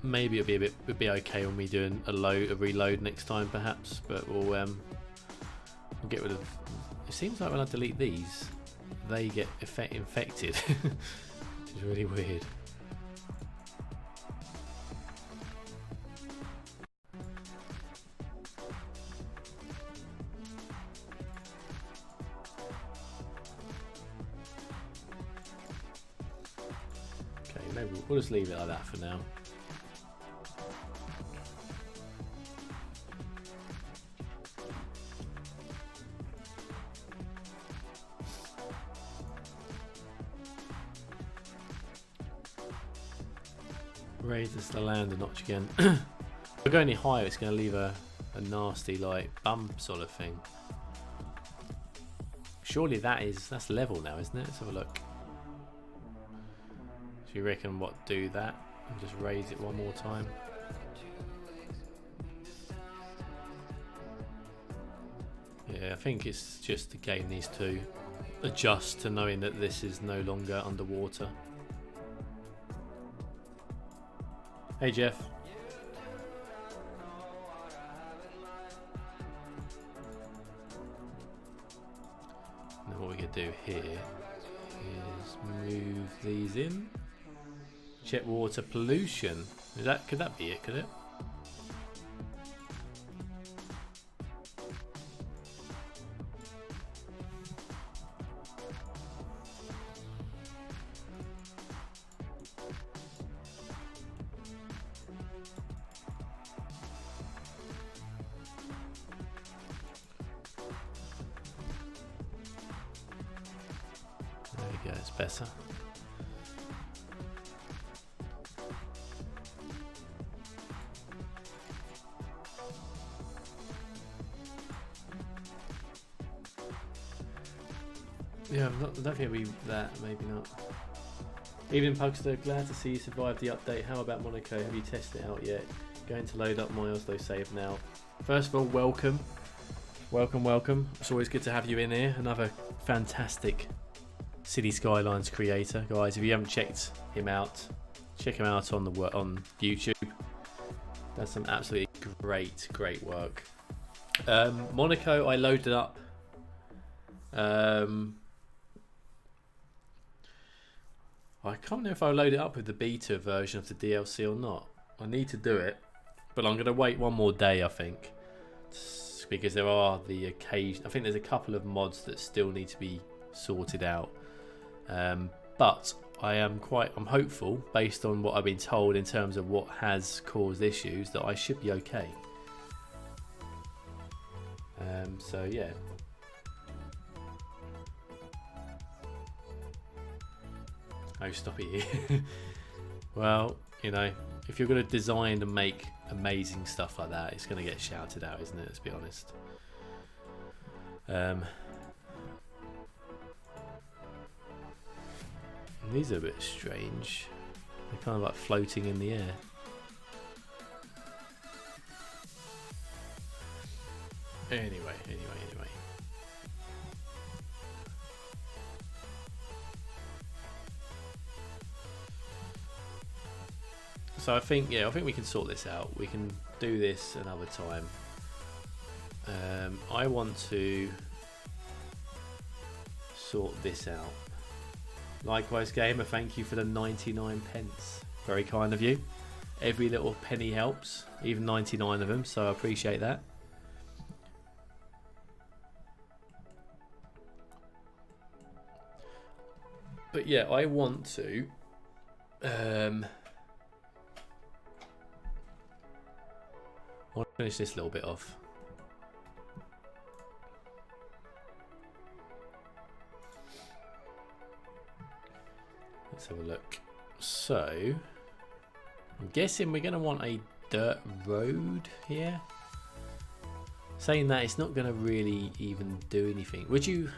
Maybe it'll be okay when we do a reload next time, perhaps. But we'll get rid of. It seems like when I delete these, they get infected, which is really weird. Maybe we'll just leave it like that for now. Raise the land a notch again. If we go any higher, it's going to leave a nasty like bump sort of thing. Surely that's level now, isn't it? Let's have a look. You reckon do that and just raise it one more time? Yeah, I think it's just the game needs to adjust to knowing that this is no longer underwater. Hey Jeff. Now what we could do here is move these in. Check water pollution. Could that be it? Could it? There we go. It's better. Yeah, I don't think it'll be that, maybe not. Evening Pugster, glad to see you survived the update. How about Monaco? Have you tested it out yet? Going to load up my Oslo save now. First of all, welcome. Welcome. It's always good to have you in here. Another fantastic City Skylines creator, guys. If you haven't checked him out, check him out on YouTube. Does some absolutely great work. Monaco, I loaded up. I can't remember if I loaded it up with the beta version of the DLC or not. I need to do it, but I'm going to wait one more day, I think, because there are the occasion. I think there's a couple of mods that still need to be sorted out. But I'm hopeful, based on what I've been told in terms of what has caused issues, that I should be okay. So yeah. Oh, stop it here. Well, you know, if you're going to design and make amazing stuff like that, it's going to get shouted out, isn't it? Let's be honest. These are a bit strange. They're kind of like floating in the air. Anyway. So I think we can sort this out. We can do this another time. I want to sort this out. Likewise, gamer, thank you for the 99 pence. Very kind of you. Every little penny helps, even 99 of them, so I appreciate that. But yeah, I want to I want to finish this little bit off. Let's have a look. So, I'm guessing we're going to want a dirt road here. Saying that, it's not going to really even do anything. Would you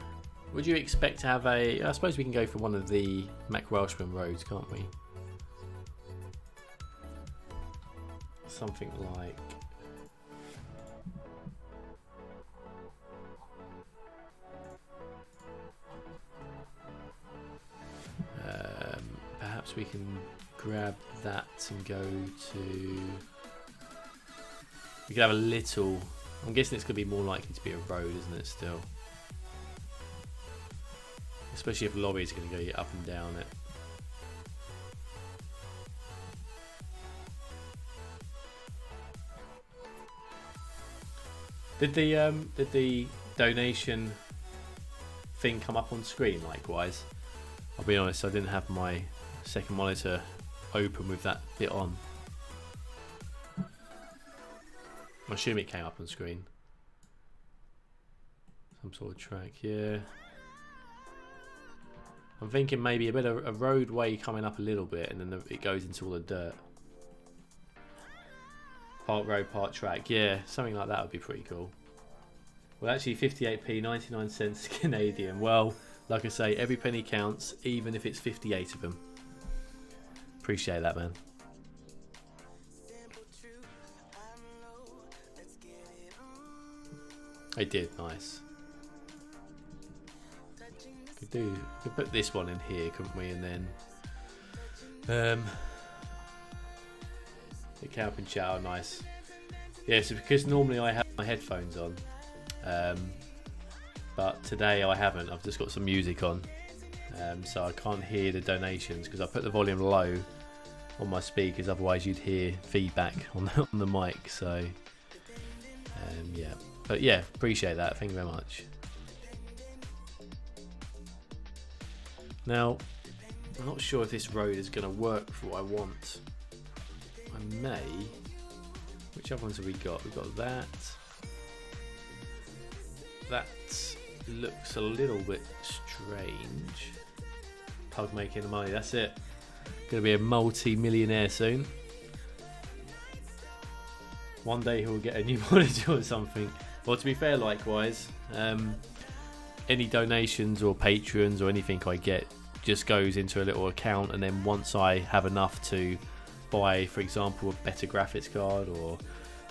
expect to have a... I suppose we can go for one of the Mac Welshman roads, can't we? Something like... perhaps we can grab that and go to... We could have a little... I'm guessing it's going to be more likely to be a road, isn't it, still? Especially if lobby is going to go up and down it. Did the donation thing come up on screen likewise? I'll be honest, I didn't have my second monitor open with that bit on. I assume it came up on screen. Some sort of track, yeah. I'm thinking maybe a bit of a roadway coming up a little bit, and then it goes into all the dirt. Part road, part track, yeah, something like that would be pretty cool. Well, actually, 58p, 99 cents Canadian. Well, like I say, every penny counts, even if it's 58 of them. Appreciate that, man. I did, nice. Could put this one in here, couldn't we? And then the cow and chow, nice. Yeah, so because normally I have my headphones on, but today I haven't. I've just got some music on, so I can't hear the donations because I put the volume low on my speakers. Otherwise, you'd hear feedback on the mic. So yeah, but yeah, appreciate that. Thank you very much. Now, I'm not sure if this road is going to work for what I want. I may. Which other ones have we got? We've got that. That looks a little bit strange. Pug making the money, that's it. Going to be a multi-millionaire soon. One day he'll get a new monitor or something. Well, to be fair, likewise, any donations or patrons or anything I get just goes into a little account, and then once I have enough to buy, for example, a better graphics card or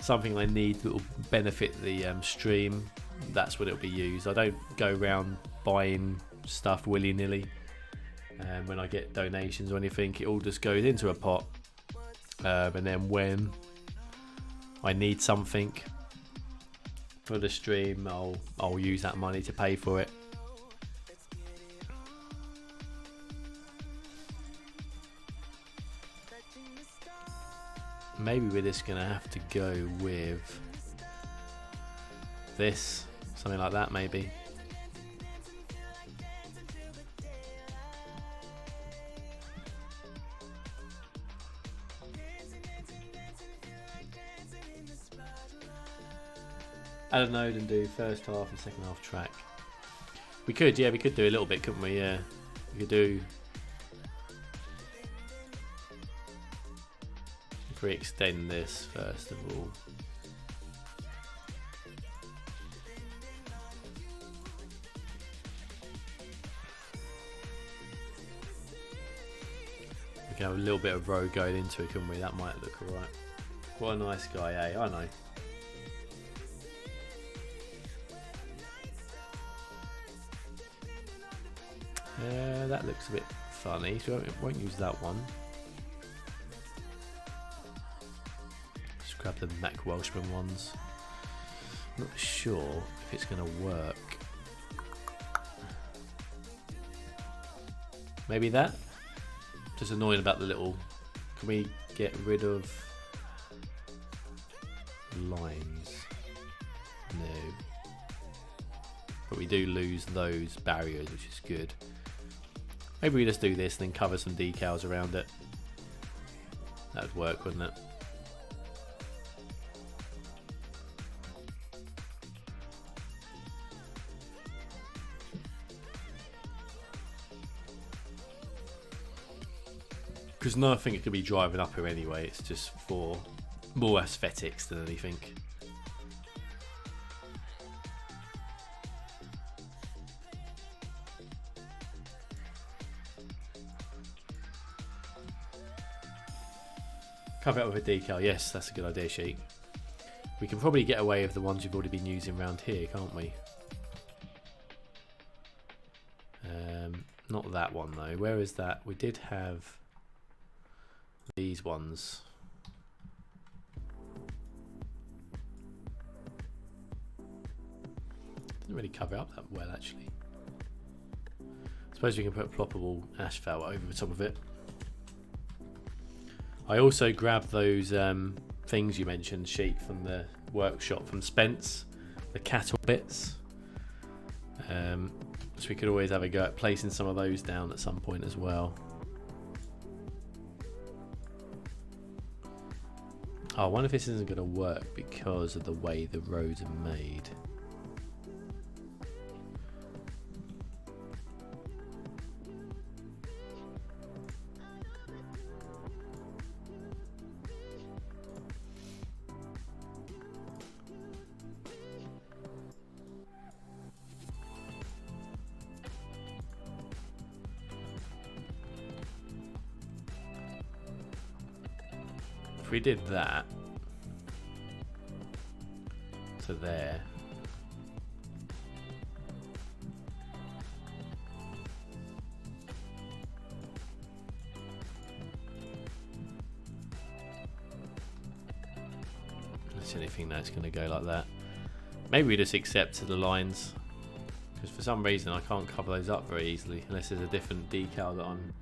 something I need that will benefit the stream, that's when it'll be used. I don't go around buying stuff willy-nilly. And when I get donations or anything, it all just goes into a pot. And then when I need something for the stream, I'll use that money to pay for it. Maybe we're just gonna have to go with this, something like that maybe. Add a node and do first half and second half track. We could, yeah, we could do a little bit, couldn't we? Yeah, we could do. If we extend this first of all. We can have a little bit of road going into it, couldn't we? That might look alright. What a nice guy, eh? I know. That looks a bit funny, so I won't use that one. Let's grab the Mac Welshman ones. Not sure if it's going to work. Maybe that? Just annoying about the little... Can we get rid of lines? No. But we do lose those barriers, which is good. Maybe we just do this and then cover some decals around it. That would work, wouldn't it? Because nothing could be driving up here anyway, it's just for more aesthetics than anything. Cover it with a decal, yes, that's a good idea, Sheik. We can probably get away with the ones we've already been using around here, can't we? Not that one though, where is that? We did have these ones. Didn't really cover it up that well actually. Suppose we can put ploppable asphalt over the top of it. I also grabbed those things you mentioned, Sheik, from the workshop from Spence, the cattle bits. So we could always have a go at placing some of those down at some point as well. Oh, I wonder if this isn't going to work because of the way the roads are made. If we did that to there, that's the only thing that's going to go like that. Maybe we just accept the lines, because for some reason I can't cover those up very easily unless there's a different decal that I'm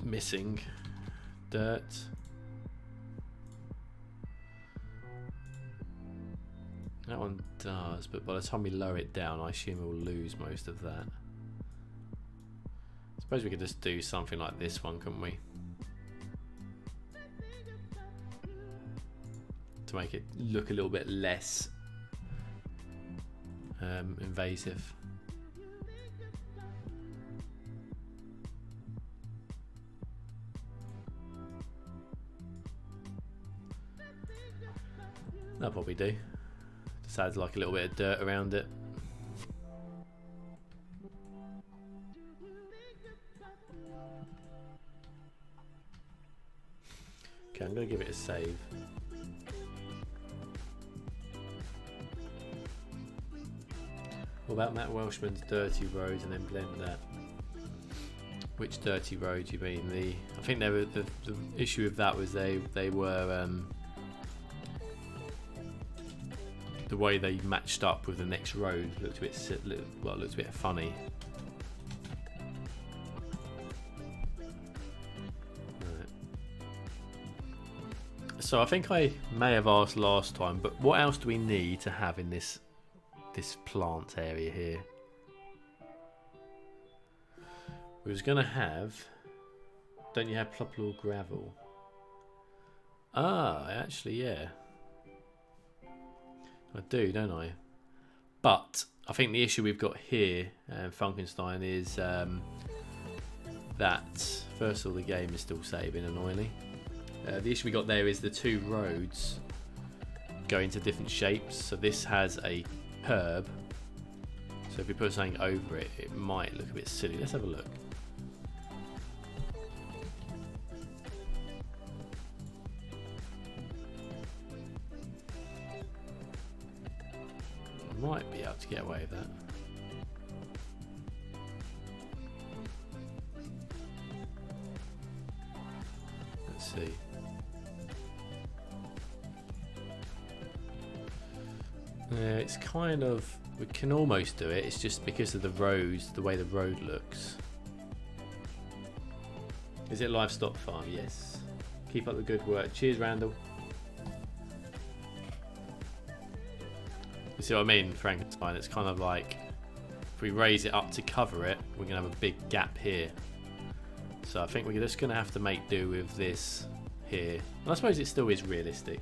missing. Dirt. That one does, but by the time we lower it down, I assume we'll lose most of that. Suppose we could just do something like this one, couldn't we? To make it look a little bit less invasive. That'll probably do. Just adds like a little bit of dirt around it. Okay, I'm going to give it a save. What about Matt Welshman's dirty roads and then blend that? Which dirty road do you mean? I think they were the issue with that was they were the way they matched up with the next road looked a bit looked a bit funny. Right. So I think I may have asked last time, but what else do we need to have in this plant area here? We was gonna have. Don't you have plopple gravel? Ah, actually, yeah. I do, don't I? But I think the issue we've got here, Funkenstein, is that first of all the game is still saving annoyingly. The issue we got there is the two roads go into different shapes. So this has a curb. So if we put something over it, it might look a bit silly. Let's have a look. Might be able to get away with that. Let's see. It's kind of, we can almost do it. It's just because of the roads, the way the road looks. Is it livestock farm? Yes. Keep up the good work. Cheers, Randall. You see what I mean, Frankenstein? It's kind of like if we raise it up to cover it, we're going to have a big gap here. So I think we're just going to have to make do with this here. And I suppose it still is realistic.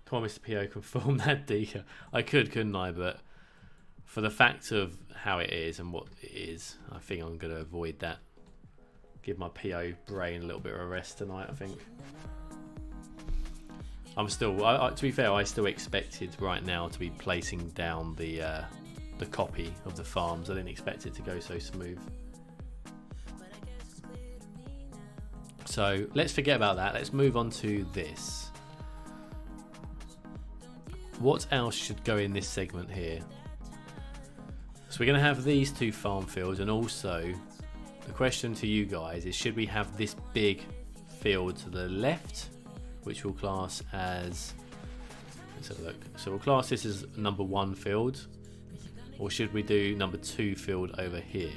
Come on, Mr. PO, confirm that decal. I could, couldn't I? But for the fact of how it is and what it is, I think I'm going to avoid that. Give my PO brain a little bit of a rest tonight, I think. I'm still, to be fair, I still expected right now to be placing down the copy of the farms. I didn't expect it to go so smooth. So let's forget about that. Let's move on to this. What else should go in this segment here? So we're going to have these two farm fields, and also the question to you guys is, should we have this big field to the left, which we'll class as, let's have a look. So we'll class this as number 1 field, or should we do number 2 field over here?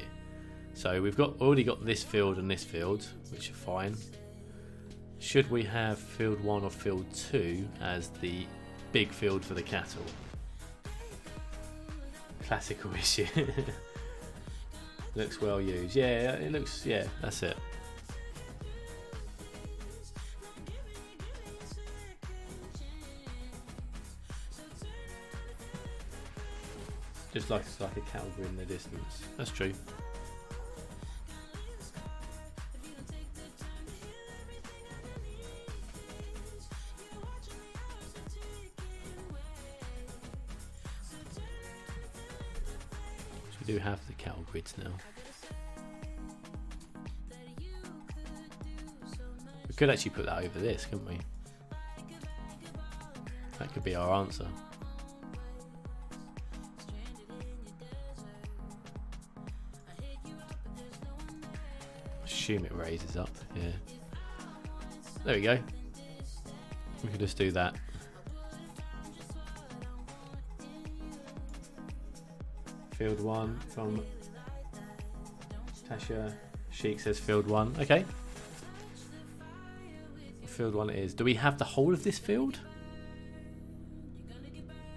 So we've already got this field and this field, which are fine. Should we have field 1 or field 2 as the big field for the cattle? Classical issue. Looks well used. Yeah, it looks, yeah, that's it. Just like it's like a Calvary in the distance. That's true. So we do have the cattle grids now. We could actually put that over this, couldn't we? That could be our answer. Assume it raises up, yeah. There we go. We can just do that. Field 1 from Tasha. Sheik says field 1. Okay. Field 1 it is. Do we have the whole of this field?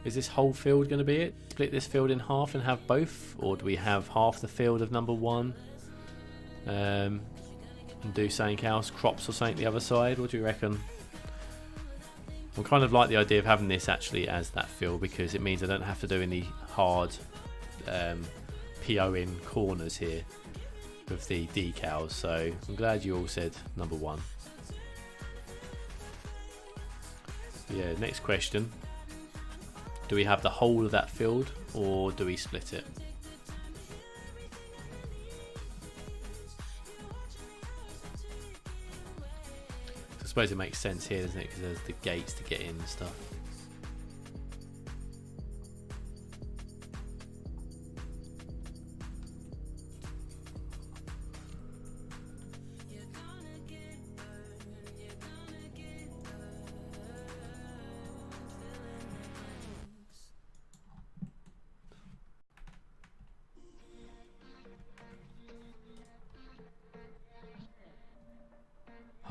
Is this whole field going to be it? Split this field in half and have both? Or do we have half the field of number 1? And do something else, crops or something the other side? What do you reckon? I kind of like the idea of having this actually as that field, because it means I don't have to do any hard POing corners here with the decals. So I'm glad you all said number 1. Yeah, next question. Do we have the whole of that field, or do we split it? I suppose it makes sense here, doesn't it? Because there's the gates to get in and stuff.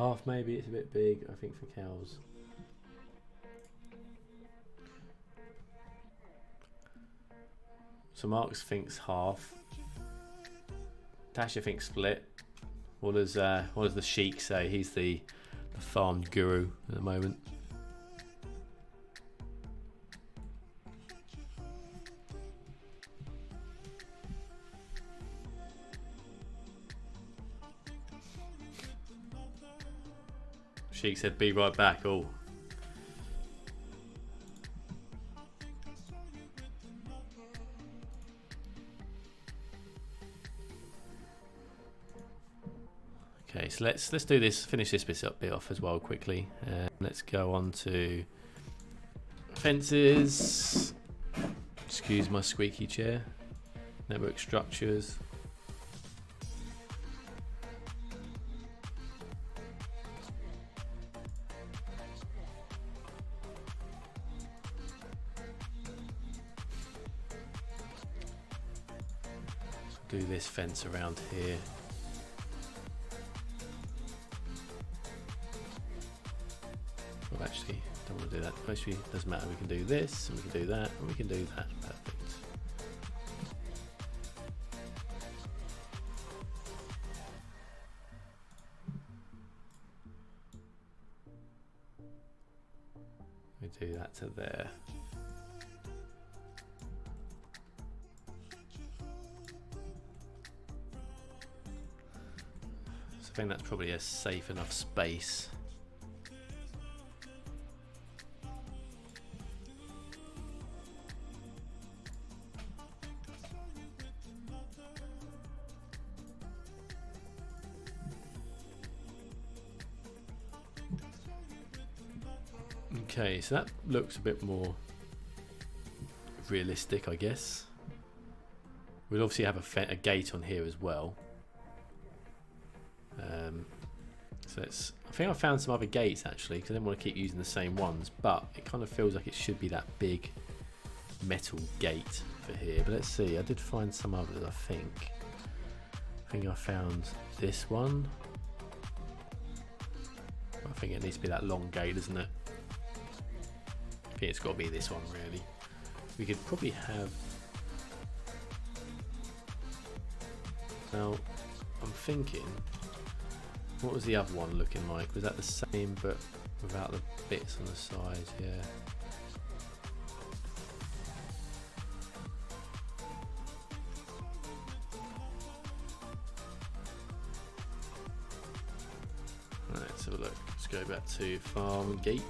half maybe. It's a bit big, I think, for cows. So Marks thinks half. Tasha thinks split. What does the Sheik say? He's the farm guru at the moment. Sheik said, "Be right back." Oh. Okay, so let's do this. Finish this bit off as well quickly. Let's go on to fences. Excuse my squeaky chair. Network structures. Do this fence around here. Well, actually, don't want to do that. Actually, it doesn't matter. We can do this, and we can do that, and we can do that. Perfect. We do that to there. I think that's probably a safe enough space. Okay, so that looks a bit more realistic, I guess. We'll obviously have a gate on here as well. So I think I found some other gates actually, because I didn't want to keep using the same ones, but it kind of feels like it should be that big metal gate for here. But let's see, I did find some others, I think. I found this one. I think it needs to be that long gate, doesn't it? I think it's got to be this one really. We could probably have... Now, I'm thinking... What was the other one looking like? Was that the same but without the bits on the sides? Yeah. Right, let's have a look. Let's go back to farm gate.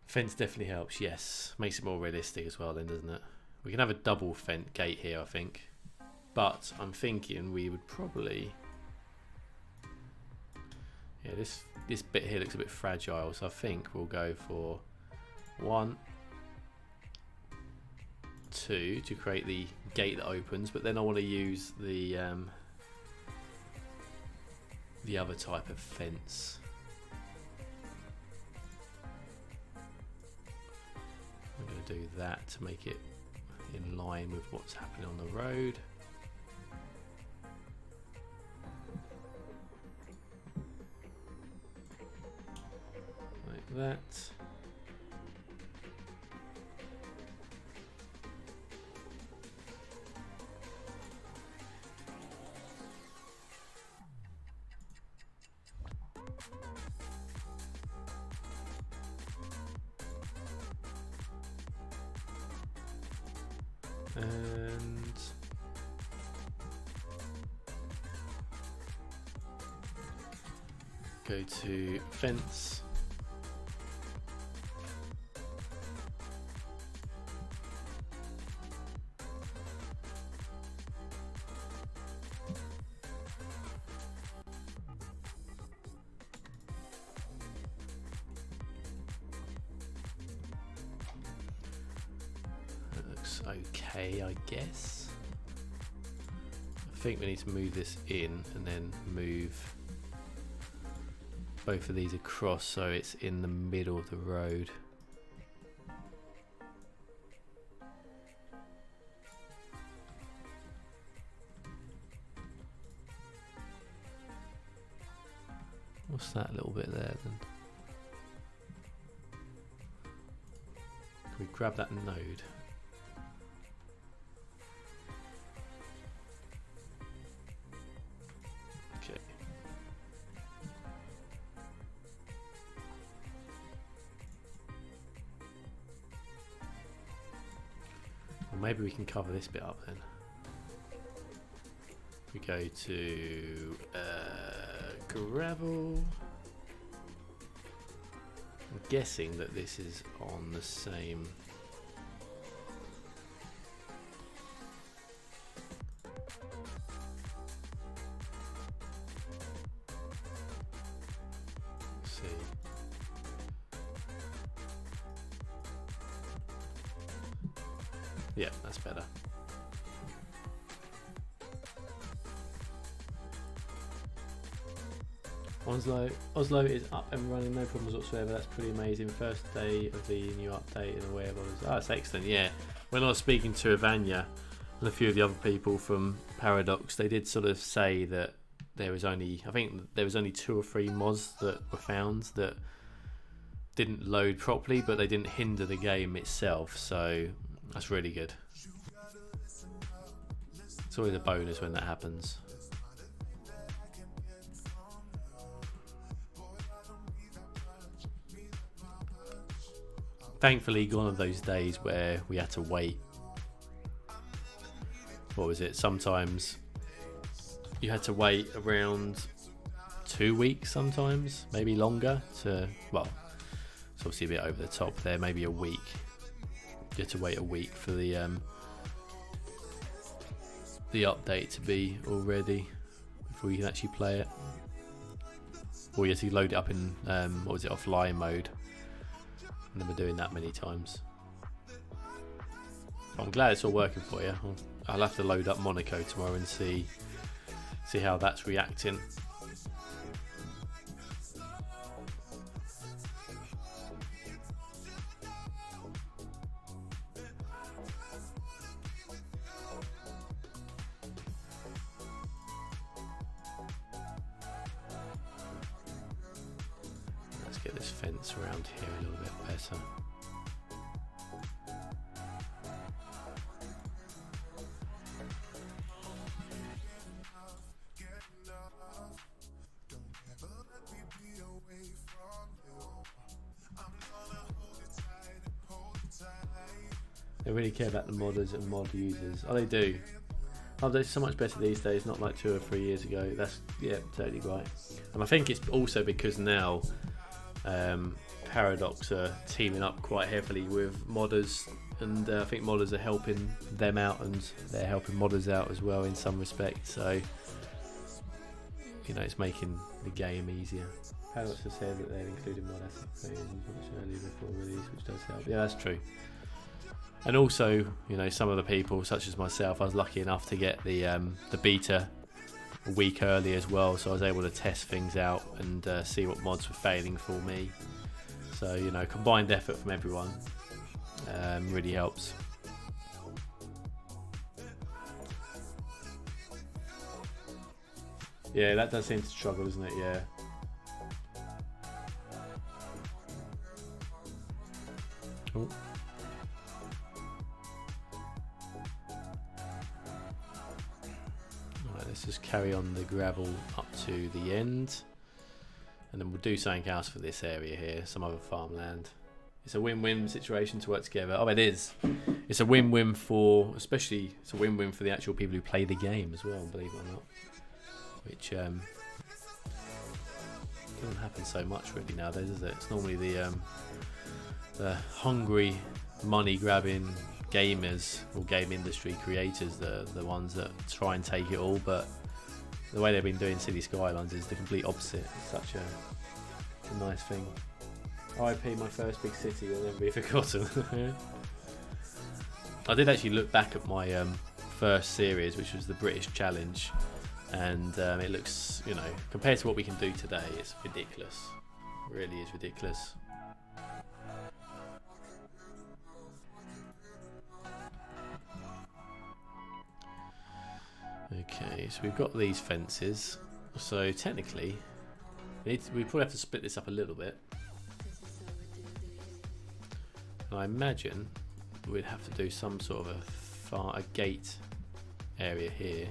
Fence definitely helps, yes. Makes it more realistic as well then, doesn't it? We can have a double fence gate here, I think. But I'm thinking we would probably... Yeah, this bit here looks a bit fragile, so I think we'll go for 1, 2 to create the gate that opens, but then I want to use the other type of fence. I'm going to do that to make it in line with what's happening on the road. Like that. And go to fence. Okay, I guess. I think we need to move this in and then move both of these across so it's in the middle of the road. What's that little bit there then? Can we grab that node? Okay. Well, maybe we can cover this bit up then. We go to gravel. I'm guessing that this is on the same. Let's see. Yeah, that's better. Oslo is up and running, no problems whatsoever. That's pretty amazing. First day of the new update and aware of others. Oh, that's excellent. Yeah, when I was speaking to Ivania and a few of the other people from Paradox, they did sort of say that there was only, I think there was only 2 or 3 mods that were found that didn't load properly, but they didn't hinder the game itself. So that's really good. It's always a bonus when that happens. Thankfully, gone are those days where we had to wait. What was it? Sometimes you had to wait around 2 weeks, sometimes maybe longer. Well, it's obviously a bit over the top there. Maybe a week. You had to wait a week for the update to be all ready before you can actually play it. Or you had to load it up in what was it, offline mode. I never doing that many times. I'm glad it's all working for you. I'll have to load up Monaco tomorrow and see how that's reacting. Let's get this fence around here a little bit better. They really care about the modders and mod users. Oh, they do. Oh, they're so much better these days, not like 2 or 3 years ago. That's, yeah, totally right. And I think it's also because now Paradox are teaming up quite heavily with modders, and I think modders are helping them out, and they're helping modders out as well in some respect. So, you know, it's making the game easier. Paradox have said that they've included mod assets much earlier before release, which does help. Yeah, that's true. And also, you know, some of the people, such as myself, I was lucky enough to get the beta a week early as well, so I was able to test things out and see what mods were failing for me. So, you know, combined effort from everyone really helps. Yeah, that does seem to struggle, doesn't it? Yeah. Oh. Let's just carry on the gravel up to the end, and then we'll do something else for this area here, some other farmland. It's a win-win situation to work together. Oh, it is. It's a win-win for, especially, it's a win-win for the actual people who play the game as well, believe it or not. Which doesn't happen so much really nowadays, does it? It's normally the hungry, money-grabbing gamers or game industry creators, the ones that try and take it all, but the way they've been doing City Skylines is the complete opposite. It's such a nice thing. RIP, my first big city will never be forgotten. I did actually look back at my first series, which was the British Challenge, and it looks, you know, compared to what we can do today, it's ridiculous. It really is ridiculous. Okay, so we've got these fences. So technically, We probably have to split this up a little bit. And I imagine we'd have to do some sort of a gate area here.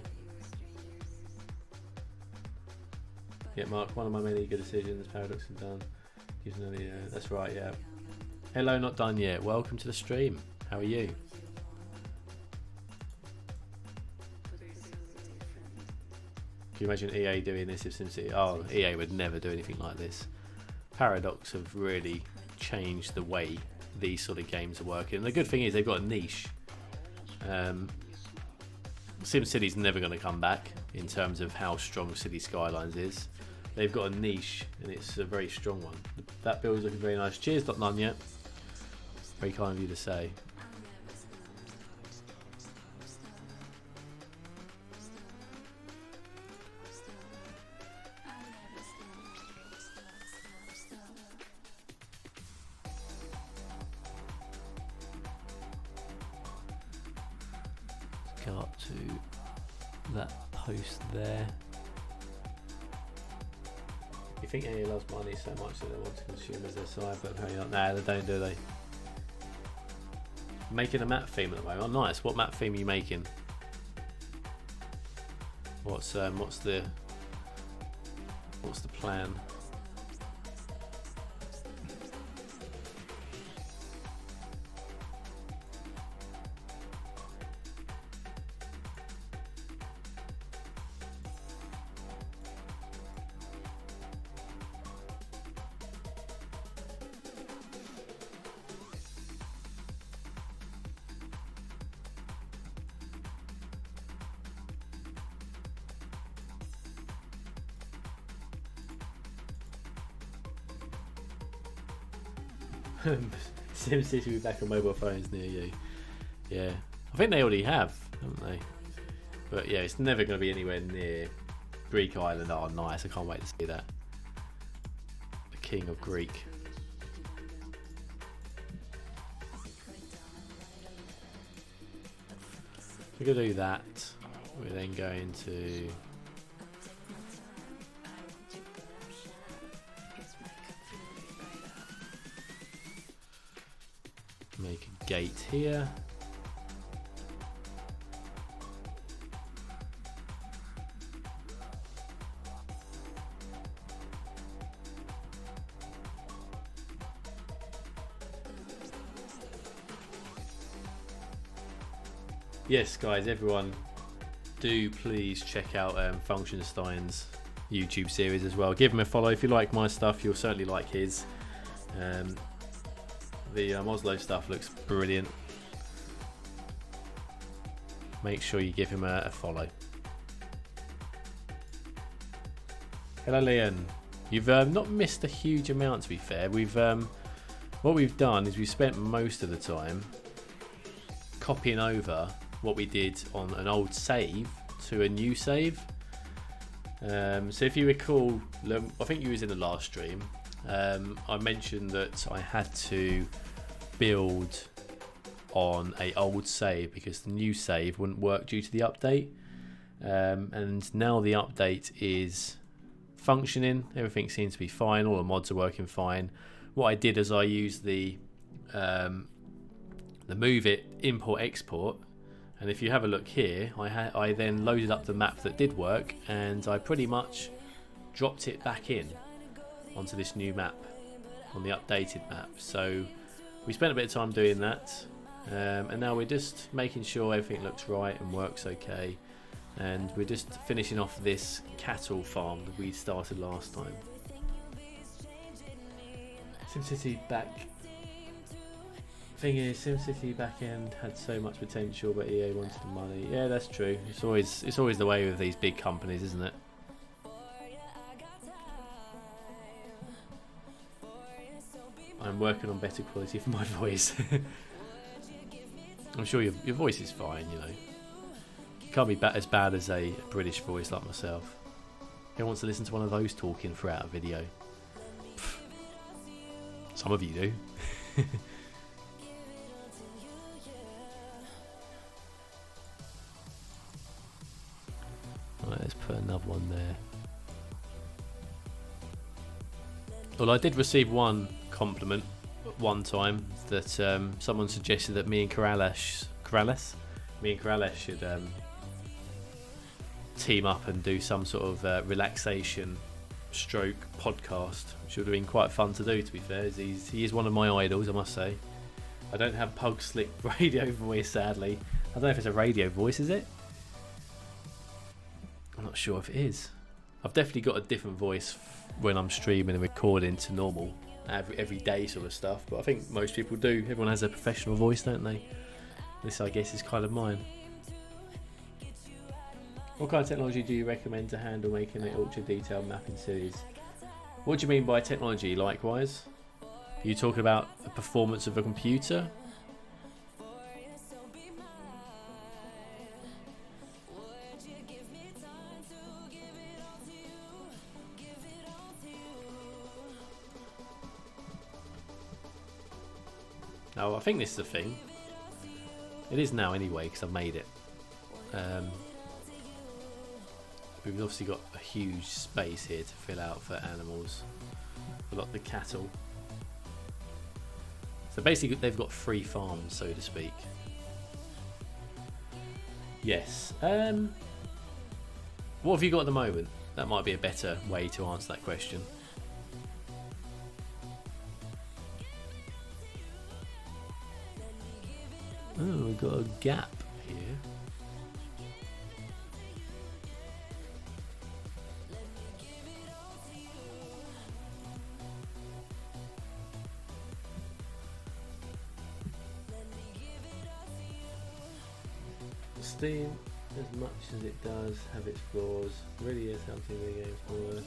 Yeah, Mark, one of my many good decisions Paradox have done. That's right, yeah. Hello, not done yet. Welcome to the stream. How are you? Can you imagine EA doing this if SimCity? Oh, EA would never do anything like this. Paradox have really changed the way these sort of games are working. And the good thing is they've got a niche. SimCity's never going to come back in terms of how strong City Skylines is. They've got a niche and it's a very strong one. That build is looking very nice. Cheers, not none yet. Very kind of you to say. Go up to that post there. You think EA loves money so much that they want to consume as their side, but apparently not. Nah, they don't, do they? Making a map theme at the moment. Oh, nice. What map theme are you making? What's the plan? SimCity will be back on mobile phones near you. Yeah, I think they already have, haven't they? But yeah, it's never going to be anywhere near Greek Island. Oh, nice! I can't wait to see that. The King of Greek. We're going to do that. We're then going to make a gate here. Yes, guys, everyone, do please check out Functionstein's YouTube series as well. Give him a follow. If you like my stuff, you'll certainly like his. The Oslo stuff looks brilliant. Make sure you give him a follow. Hello, Leon. You've not missed a huge amount, to be fair. What we've done is we've spent most of the time copying over what we did on an old save to a new save. So if you recall, I think you was in the last stream. I mentioned that I had to build on a old save because the new save wouldn't work due to the update, and now the update is functioning. Everything seems to be fine. All the mods are working fine. What I did is I used the move it import export, and if you have a look here, I then loaded up the map that did work, and I pretty much dropped it back in onto this new map, on the updated map. So we spent a bit of time doing that, and now we're just making sure everything looks right and works okay, and we're just finishing off this cattle farm that we started last time. SimCity back. Thing is, SimCity backend had so much potential, but EA wanted the money. Yeah, that's true. It's always the way with these big companies, isn't it? I'm working on better quality for my voice. I'm sure your voice is fine, you know. You can't be as bad as a British voice like myself. Who wants to listen to one of those talking throughout a video? Pfft. Some of you do. Right, let's put another one there. Well, I did receive one compliment at one time that someone suggested that me and Corrales should team up and do some sort of relaxation stroke podcast, which would have been quite fun to do, to be fair. He is one of my idols, I must say. I don't have Pug Slick radio voice, sadly. I don't know if it's a radio voice, is it? I'm not sure if it is. I've definitely got a different voice when I'm streaming and recording to normal, everyday sort of stuff, but I think most people do. Everyone has a professional voice, don't they? This, I guess, is kind of mine. What kind of technology do you recommend to handle making an ultra detailed mapping series? What do you mean by technology, likewise? Are you talking about the performance of a computer? Oh, I think this is a thing. It is now anyway, because I've made it. We've obviously got a huge space here to fill out for animals. A lot of the cattle. So basically they've got 3 farms, so to speak. Yes. What have you got at the moment? That might be a better way to answer that question. Oh, we've got a gap here. Steam, as much as it does have its flaws, really is something the game's for.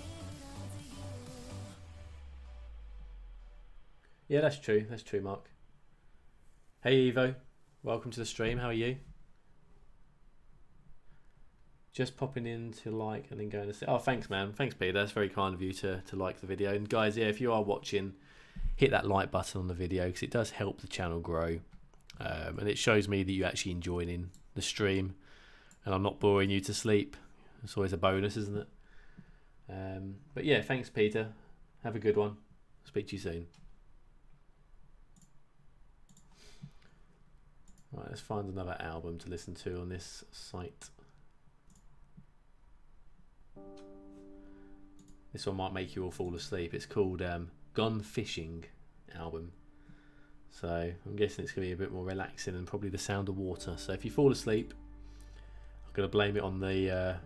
Yeah, that's true. That's true, Mark. Hey, Evo. Welcome to the stream. How are you? Just popping in to like and then going to say, oh, thanks, man. Thanks, Peter. That's very kind of you to like the video. And guys, yeah, if you are watching, hit that like button on the video because it does help the channel grow. And it shows me that you actually enjoying the stream and I'm not boring you to sleep. It's always a bonus, isn't it? But yeah, thanks, Peter. Have a good one. Speak to you soon. Right, let's find another album to listen to on this site. This one might make you all fall asleep. It's called Gone Fishing album. So I'm guessing it's going to be a bit more relaxing and probably the sound of water. So if you fall asleep, I'm going to blame it on the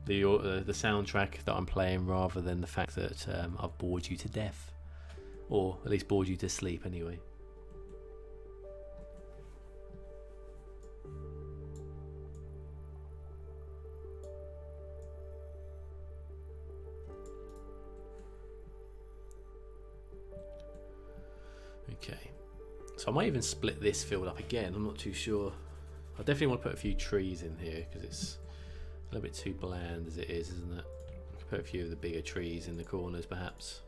soundtrack that I'm playing rather than the fact that I've bored you to death. Or at least bored you to sleep anyway. Okay, so I might even split this field up again. I'm not too sure. I definitely want to put a few trees in here because it's a little bit too bland as it is, isn't it? Put a few of the bigger trees in the corners, perhaps.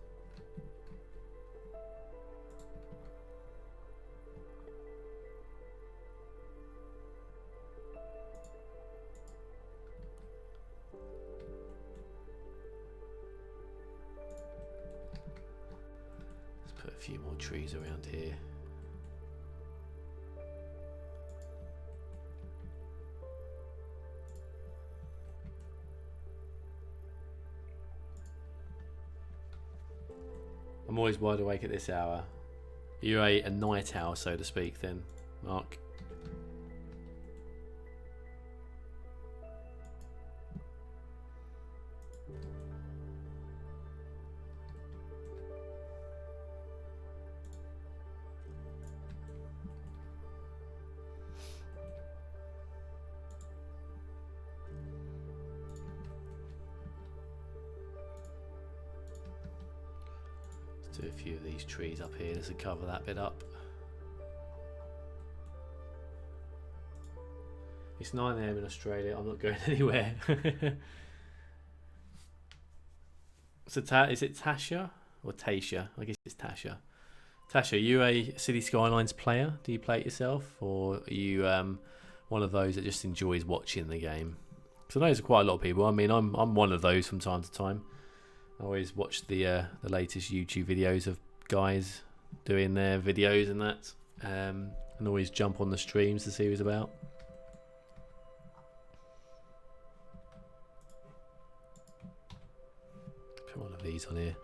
Put a few more trees around here. I'm always wide awake at this hour. You're a night owl, so to speak, then, Mark. Do a few of these trees up here just to cover that bit up. It's 9 AM in Australia. I'm not going anywhere. So is it Tasha or Tasha? I guess it's Tasha. Tasha, are you a City Skylines player? Do you play it yourself, or are you one of those that just enjoys watching the game? Because I know there's quite a lot of people. I mean, I'm one of those from time to time. I always watch the latest YouTube videos of guys doing their videos and that, and always jump on the streams to see what it's about. Put one of these on here.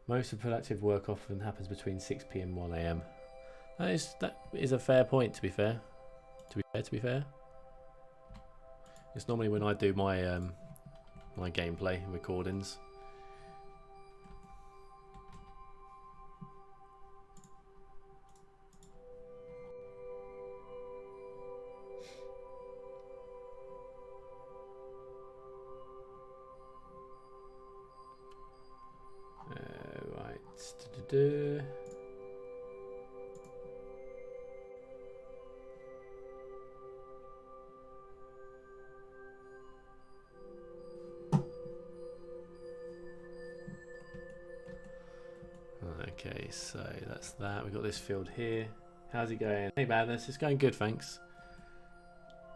Most of productive work often happens between 6 p.m. and 1 a.m. That is a fair point, to be fair. To be fair. It's normally when I do my my gameplay recordings. Right. Okay, so that's that. We've got this field here. How's it going? Hey, Madness. It's going good, thanks.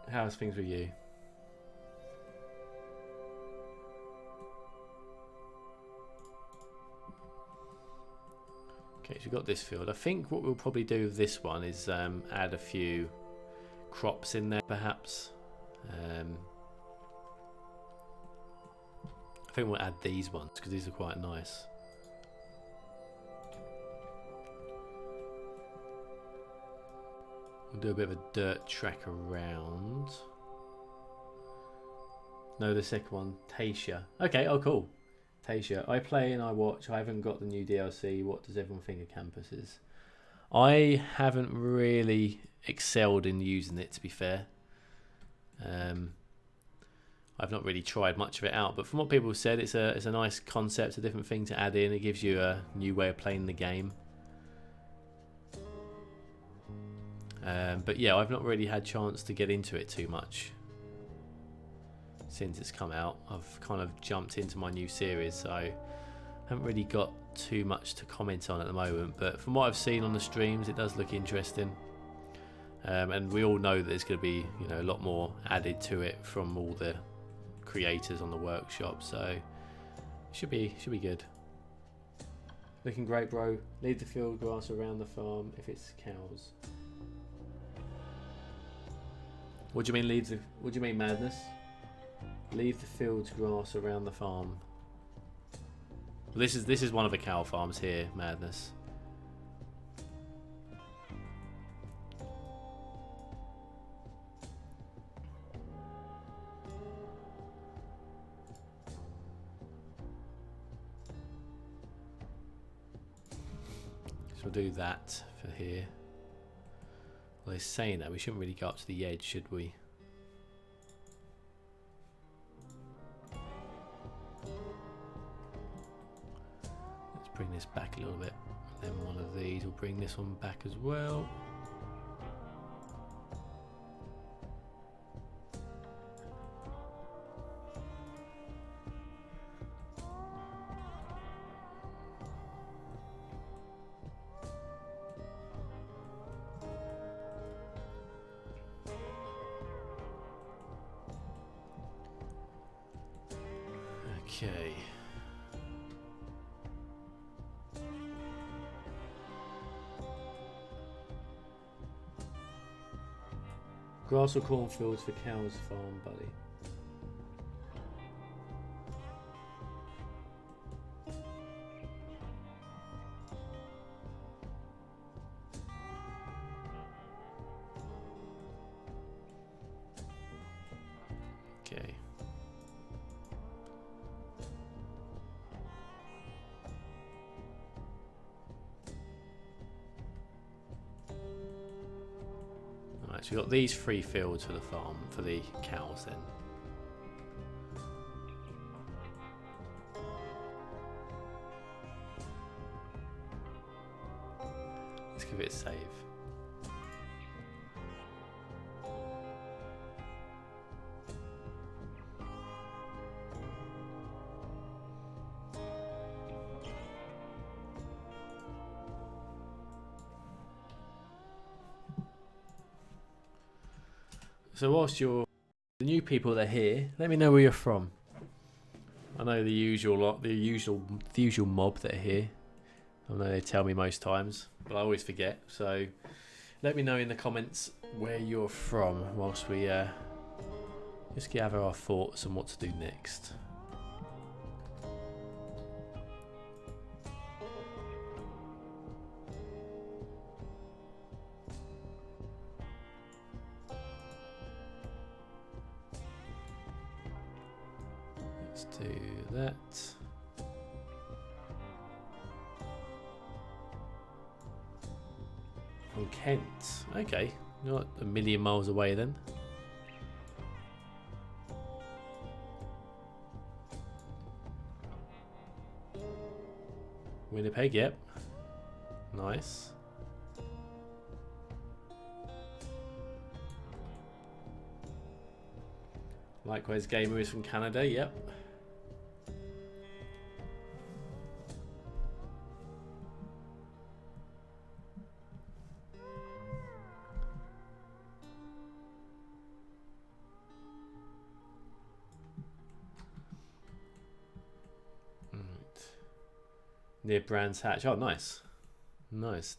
How's things with you? Okay, so we've got this field. I think what we'll probably do with this one is add a few crops in there, perhaps. I think we'll add these ones because these are quite nice. We'll do a bit of a dirt track around. No, the second one, Tasia. Okay, oh cool. Tasia. I play and I watch. I haven't got the new DLC. What does everyone think of campuses? I haven't really excelled in using it, to be fair. I've not really tried much of it out, but from what people have said, it's a nice concept, a different thing to add in. It gives you a new way of playing the game. But yeah, I've not really had chance to get into it too much since it's come out. I've kind of jumped into my new series, so I haven't really got too much to comment on at the moment. But from what I've seen on the streams, it does look interesting. And we all know that there's going to be, you know, a lot more added to it from all the creators on the workshop, so it should be good. Looking great, bro. Leave the field grass around the farm if it's cows. What do you mean leave the? What do you mean, Madness? Leave the fields grass around the farm. Well, this is one of the cow farms here, Madness. So we'll do that for here. Well, they're saying that we shouldn't really go up to the edge, should we? Let's bring this back a little bit. Then one of these will bring this one back as well. Okay. Grass or cornfields for cows farm, buddy. Okay. Alright, so we've got these 3 fields for the farm, for the cows then. Let's give it a save. So whilst you're the new people that are here, let me know where you're from. I know the usual lot, the usual mob that are here. I know they tell me most times, but I always forget. So let me know in the comments where you're from whilst we just gather our thoughts on what to do next. Let's do that. From Kent. Okay, not a million miles away then. Winnipeg, yep. Nice. Likewise, Gamer is from Canada, yep. Near Brands Hatch. Oh, nice. Nice.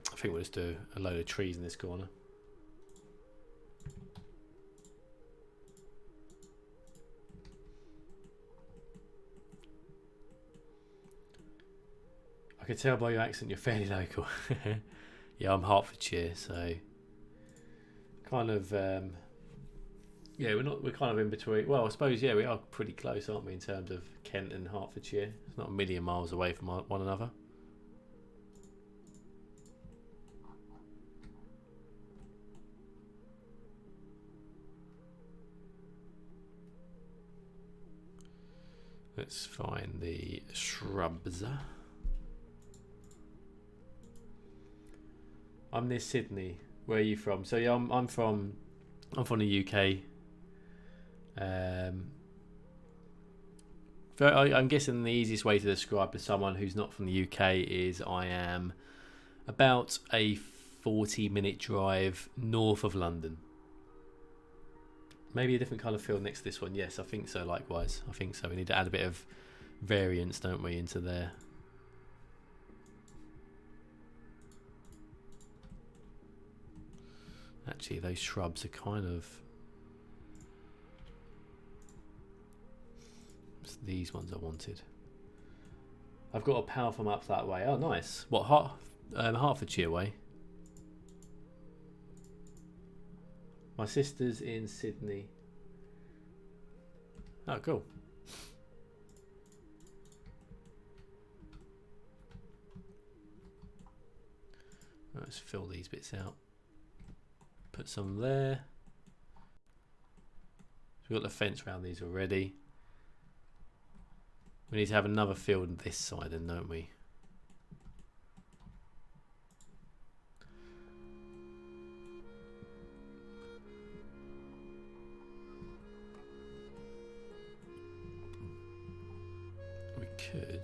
I think we'll just do a load of trees in this corner. I can tell by your accent you're fairly local. Yeah, I'm Hertfordshire, so kind of yeah, we're kind of in between. Well, I suppose yeah, we are pretty close, aren't we, in terms of Kent and Hertfordshire? It's not a million miles away from one another. Let's find the shrubs. I'm near Sydney. Where are you from? So yeah, I'm from the UK. I'm guessing the easiest way to describe to someone who's not from the UK is I am about a 40-minute drive north of London. Maybe a different colour field next to this one. Yes, I think so. Likewise, I think so. We need to add a bit of variance, don't we, into there. Actually, those shrubs are kind of... It's these ones I wanted. I've got a powerful map that way. Oh, nice. What, Hertfordshire way? My sister's in Sydney. Oh, cool. Let's fill these bits out. Put some there. So we've got the fence around these already. We need to have another field this side then, don't we? We could.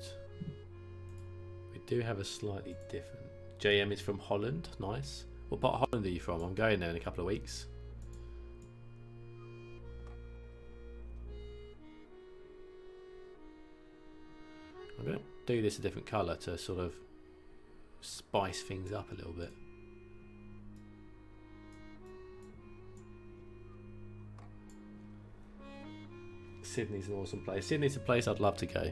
We do have a slightly different. JM is from Holland. Nice. What part of Holland are you from? I'm going there in a couple of weeks. I'm going to do this a different colour to sort of spice things up a little bit. Sydney's an awesome place. Sydney's a place I'd love to go.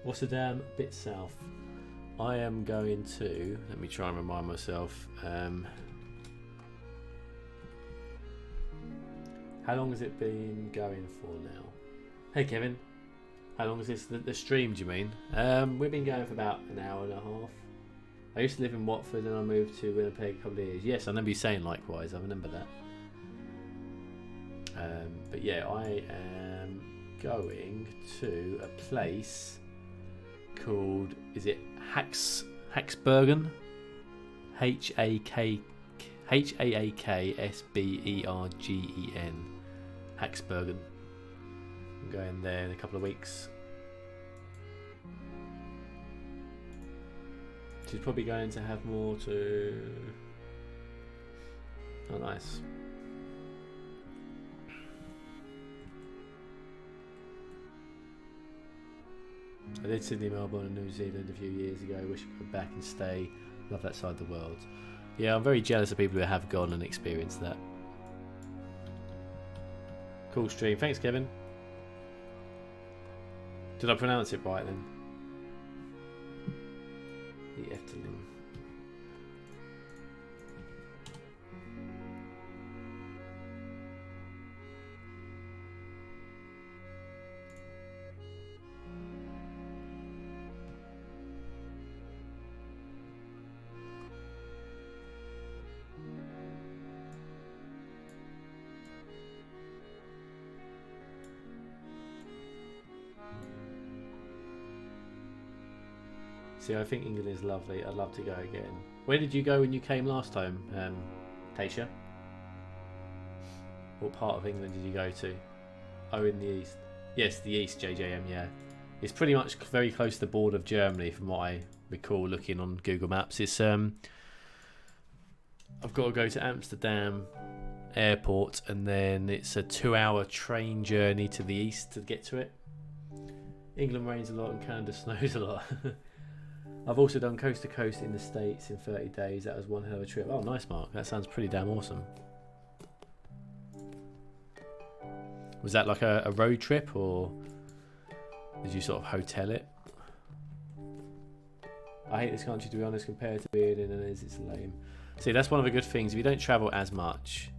What's the damn bit south? I am going to, let me try and remind myself. How long has it been going for now? Hey Kevin, How long is this? The stream, do you mean? We've been going for about an hour and a half. I used to live in Watford and I moved to Winnipeg a couple of years. Yes, I remember you saying likewise. I remember that. But yeah, I am going to a place called, is it Hacksbergen? Haakksbergen. Hacksbergen. I'm going there in a couple of weeks. She's probably going to have more to... Oh, nice. I did Sydney, Melbourne and New Zealand a few years ago. Wish I could go back and stay. Love that side of the world. Yeah, I'm very jealous of people who have gone and experienced that. Cool stream. Thanks, Kevin. Did I pronounce it right then? The Efteling. See, I think England is lovely. I'd love to go again. Where did you go when you came last time, Tasha? What part of England did you go to? Oh, in the east. Yes, the east, JJM, yeah. It's pretty much very close to the border of Germany from what I recall looking on Google Maps. It's I've got to go to Amsterdam airport and then it's a 2-hour train journey to the east to get to it. England rains a lot and Canada snows a lot. I've also done coast to coast in the States in 30 days. That was one hell of a trip. Oh, nice, Mark. That sounds pretty damn awesome. Was that like a road trip or did you sort of hotel it? I hate this country, to be honest, compared to being in it. It's lame. See, that's one of the good things. If you don't travel as much,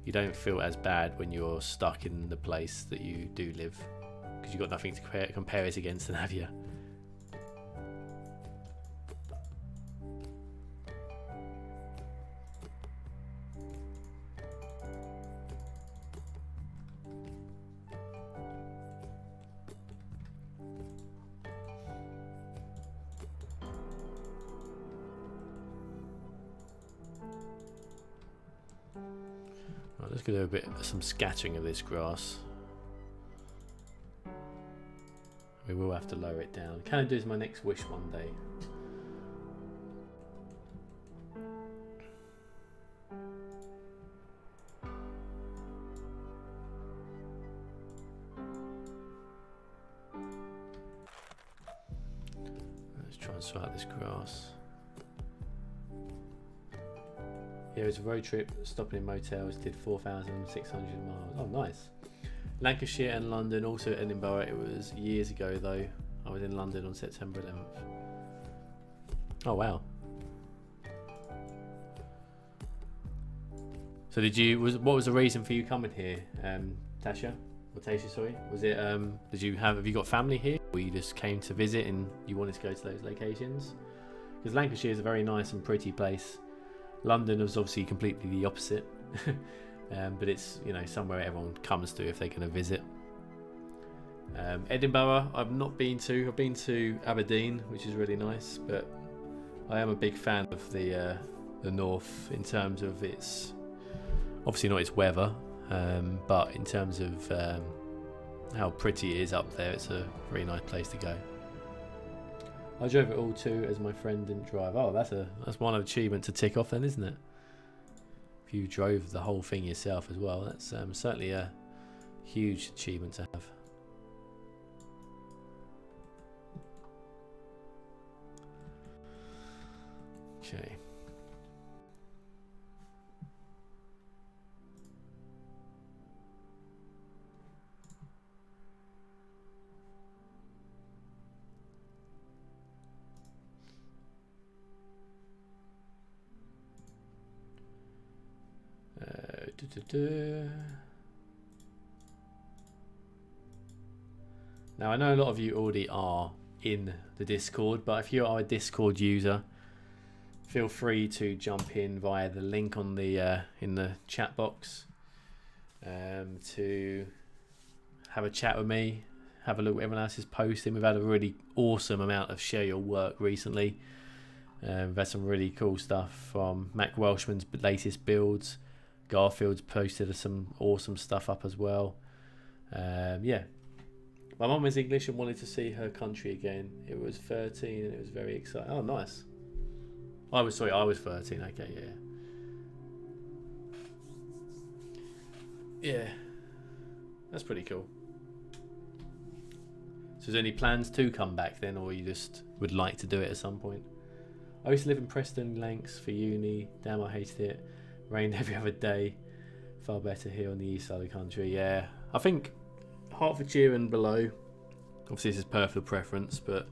you don't feel as bad when you're stuck in the place that you do live because you've got nothing to compare it against, have you? Let's do a bit some scattering of this grass. We will have to lower it down. Canada is my next wish one day. Let's try and sort out this grass. Yeah, it was a road trip, stopping in motels, did 4,600 miles. Oh, nice. Lancashire and London, also Edinburgh. It was years ago though. I was in London on September 11th. Oh, wow. So what was the reason for you coming here, Tasha? Or Tasha, sorry. Was it, have you got family here? Or you just came to visit and you wanted to go to those locations? Because Lancashire is a very nice and pretty place. London was obviously completely the opposite, but it's, you know, somewhere everyone comes to if they're going to visit. Edinburgh, I've not been to. I've been to Aberdeen, which is really nice, but I am a big fan of the north in terms of its, obviously not its weather, but in terms of how pretty it is up there. It's a very nice place to go. I drove it all too, as my friend didn't drive. Oh, that's one achievement to tick off then, isn't it? If you drove the whole thing yourself as well, that's certainly a huge achievement to have. Okay. Now, I know a lot of you already are in the Discord, but if you are a Discord user, feel free to jump in via the link on the in the chat box to have a chat with me, have a look what everyone else is posting. We've had a really awesome amount of share your work recently. We've had some really cool stuff from Mac Welshman's latest builds. Garfield's posted some awesome stuff up as well. Yeah. My mum is English and wanted to see her country again. It was 13 and it was very exciting. Oh, nice. I was 13. Okay, yeah. Yeah. That's pretty cool. So is there any plans to come back then, or you just would like to do it at some point? I used to live in Preston Lancs for uni. Damn, I hated it. Rained every other day. Far better here on the east side of the country. Yeah, I think Hertfordshire and below. Obviously, this is personal preference, but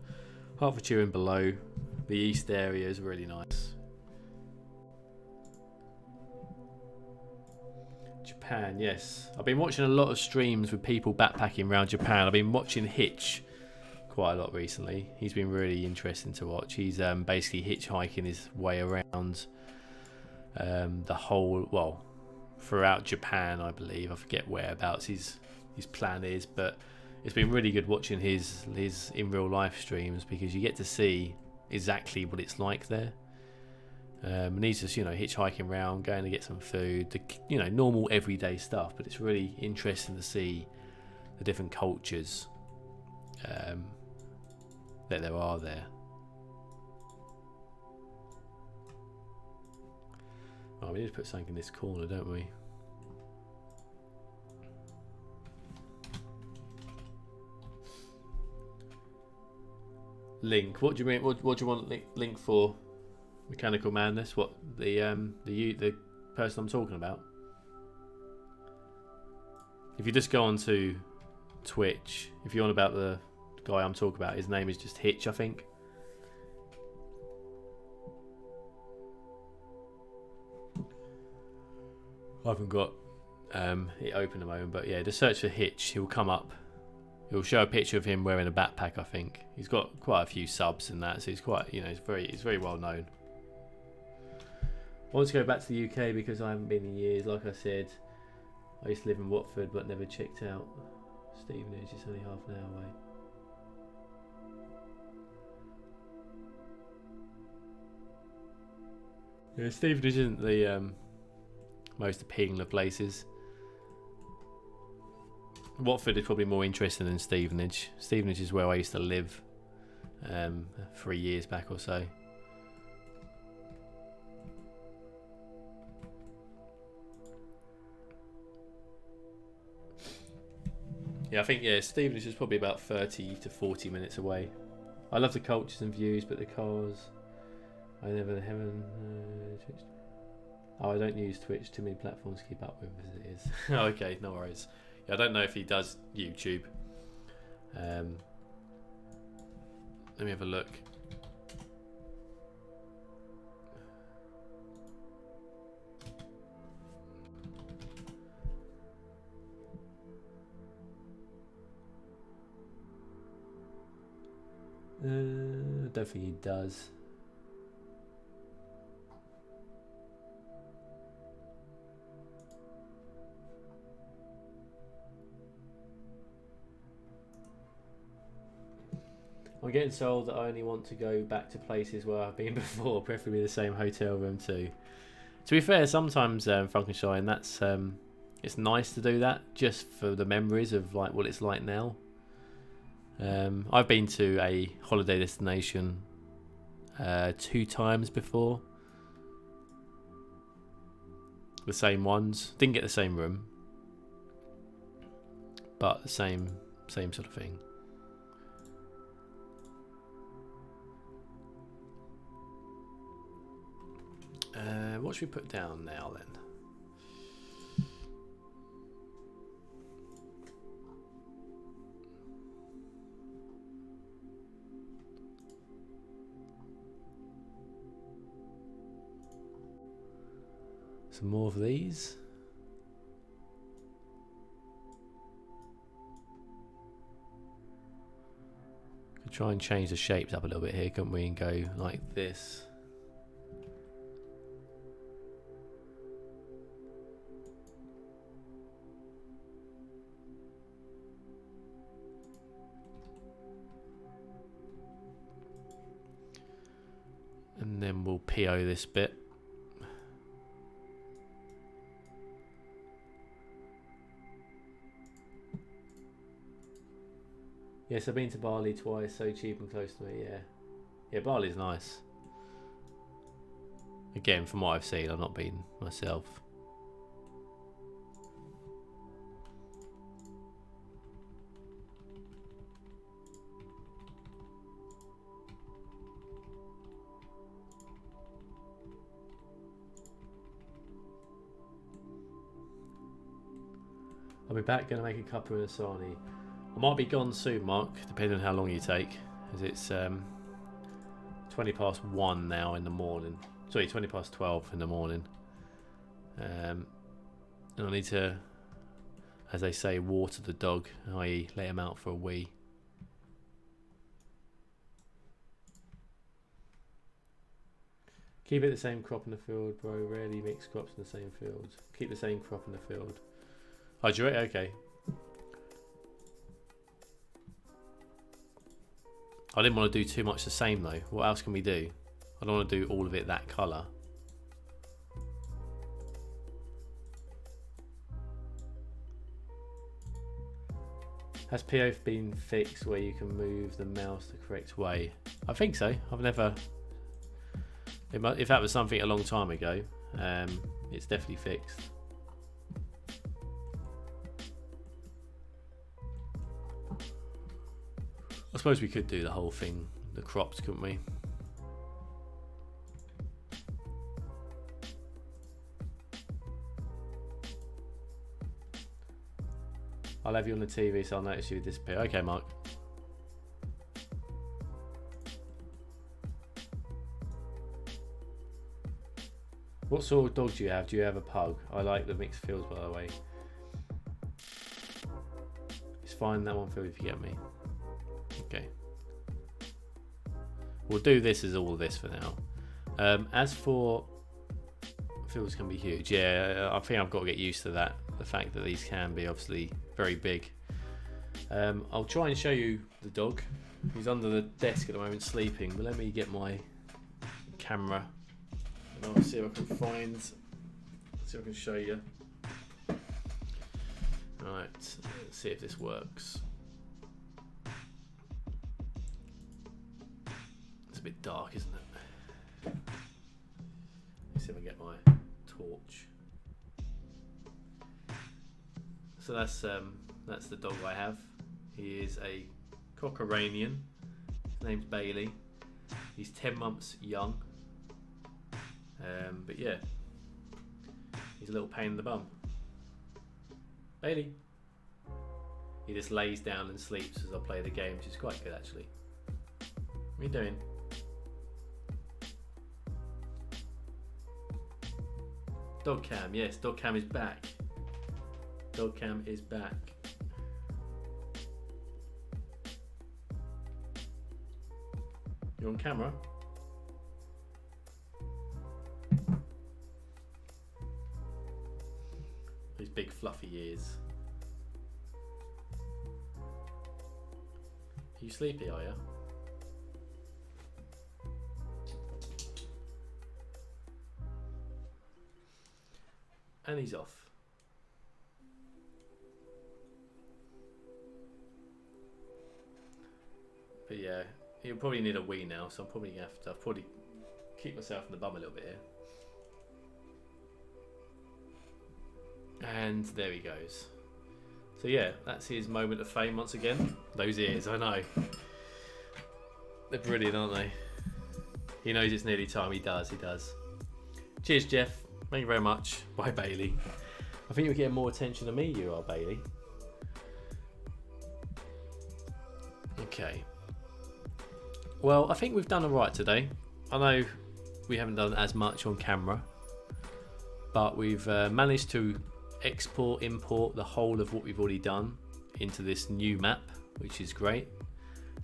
Hertfordshire and below, the east area is really nice. Japan, yes. I've been watching a lot of streams with people backpacking around Japan. I've been watching Hitch quite a lot recently. He's been really interesting to watch. He's basically hitchhiking his way around the whole, well, throughout Japan, I believe. I forget whereabouts his plan is, but it's been really good watching his in real life streams, because you get to see exactly what it's like there. And he's just, hitchhiking around, going to get some food, the, normal everyday stuff, but it's really interesting to see the different cultures that there are there. Oh, we need to put something in this corner, don't we? Link. What do you mean? What do you want link for? Mechanical Madness? What, the person I'm talking about? If you just go on to Twitch, if you're on about the guy I'm talking about, his name is just Hitch, I think. I haven't got it open at the moment, but yeah, just search for Hitch. He'll come up. He'll show a picture of him wearing a backpack. I think he's got quite a few subs and that, so he's quite, he's very well known. I want to go back to the UK because I haven't been in years. Like I said, I used to live in Watford but never checked out Stevenage. It's only half an hour away. Yeah, Stevenage isn't the most appealing of places. Watford is probably more interesting than Stevenage. Stevenage is where I used to live 3 years back or so. Yeah, I think Stevenage is probably about 30 to 40 minutes away. I love the cultures and views, but the cars, I never haven't. I don't use Twitch. Too many platforms to keep up with as it is. Okay, no worries. Yeah, I don't know if he does YouTube. Let me have a look. I don't think he does. I'm getting told that I only want to go back to places where I've been before, preferably the same hotel room too. To be fair, sometimes Frankenstein, that's it's nice to do that just for the memories of like what it's like now. I've been to a holiday destination 2 times before. The same ones. Didn't get the same room, but the same sort of thing. What should we put down now then? Some more of these. try and change the shapes up a little bit here, couldn't we? And go like this. And then we'll PO this bit. Yes, I've been to Bali twice, so cheap and close to me, yeah. Yeah, Bali's nice. Again, from what I've seen, I've not been myself. I'll be back, going to make a couple of Asani. I might be gone soon, Mark, depending on how long you take, as it's 20 past 1 now in the morning. Sorry, 20 past 12 in the morning. And I need to, as they say, water the dog, i.e. let him out for a wee. Keep it the same crop in the field, bro. Rarely mix crops in the same field. Keep the same crop in the field. Oh, do you rate? Okay. I didn't want to do too much the same though. What else can we do? I don't want to do all of it that colour. Has PO been fixed where you can move the mouse the correct way? I think so. I've never... If that was something a long time ago, it's definitely fixed. I suppose we could do the whole thing, the crops, couldn't we? I'll have you on the TV, so I'll notice you disappear. Okay, Mark. What sort of dog do you have? Do you have a pug? I like the mixed fields, by the way. It's fine, that one field if you get me. Okay. We'll do this as all of this for now. As for fields can be huge, yeah, I think I've got to get used to that. The fact that these can be obviously very big. I'll try and show you the dog. He's under the desk at the moment sleeping, but let me get my camera and I'll see if I can find, see if I can show you. Right, let's see if this works. It's a bit dark, isn't it? Let's see if I get my torch. So that's the dog I have. He is a Cockeranian. His name's Bailey. He's 10 months young. But yeah, he's a little pain in the bum. Bailey. He just lays down and sleeps as I play the game, which is quite good actually. What are you doing? Dog cam, yes, dog cam is back. Dog cam is back. You're on camera? These big fluffy ears. Are you sleepy, are you? And he's off. But yeah, he'll probably need a wee now, so I'm probably gonna have to probably keep myself in the bum a little bit here. And there he goes. So yeah, that's his moment of fame once again. Those ears, I know. They're brilliant, aren't they? He knows it's nearly time. He does, he does. Cheers, Jeff. Thank you very much. Bye, Bailey. I think you're getting more attention than me, you are, Bailey. Okay. Well, I think we've done alright today. I know we haven't done as much on camera, but we've managed to import the whole of what we've already done into this new map, which is great.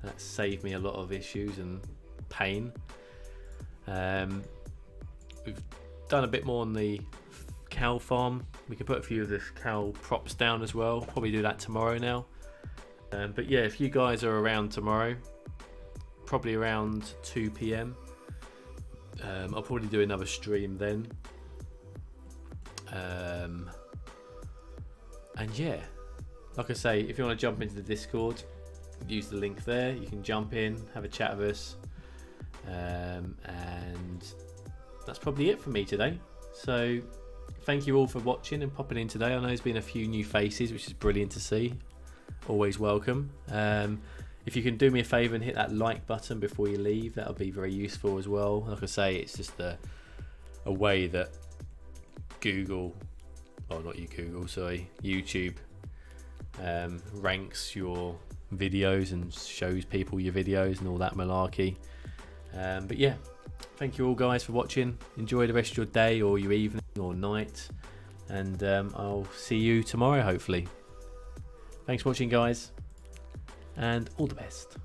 That saved me a lot of issues and pain. We've done a bit more on the cow farm. We can put a few of the cow props down as well. Probably do that tomorrow now. But yeah, if you guys are around tomorrow, probably around 2 p.m, I'll probably do another stream then. And yeah, like I say, if you want to jump into the Discord, use the link there. You can jump in, have a chat with us, and that's probably it for me today. So thank you all for watching and popping in today. I know there's been a few new faces, which is brilliant to see. Always welcome. If you can do me a favour and hit that like button before you leave, that'll be very useful as well. Like I say, it's just a way that Google, oh not you Google, sorry, YouTube ranks your videos and shows people your videos and all that malarkey. But yeah, thank you all guys for watching. Enjoy the rest of your day or your evening or night, and I'll see you tomorrow hopefully. Thanks for watching guys, and all the best.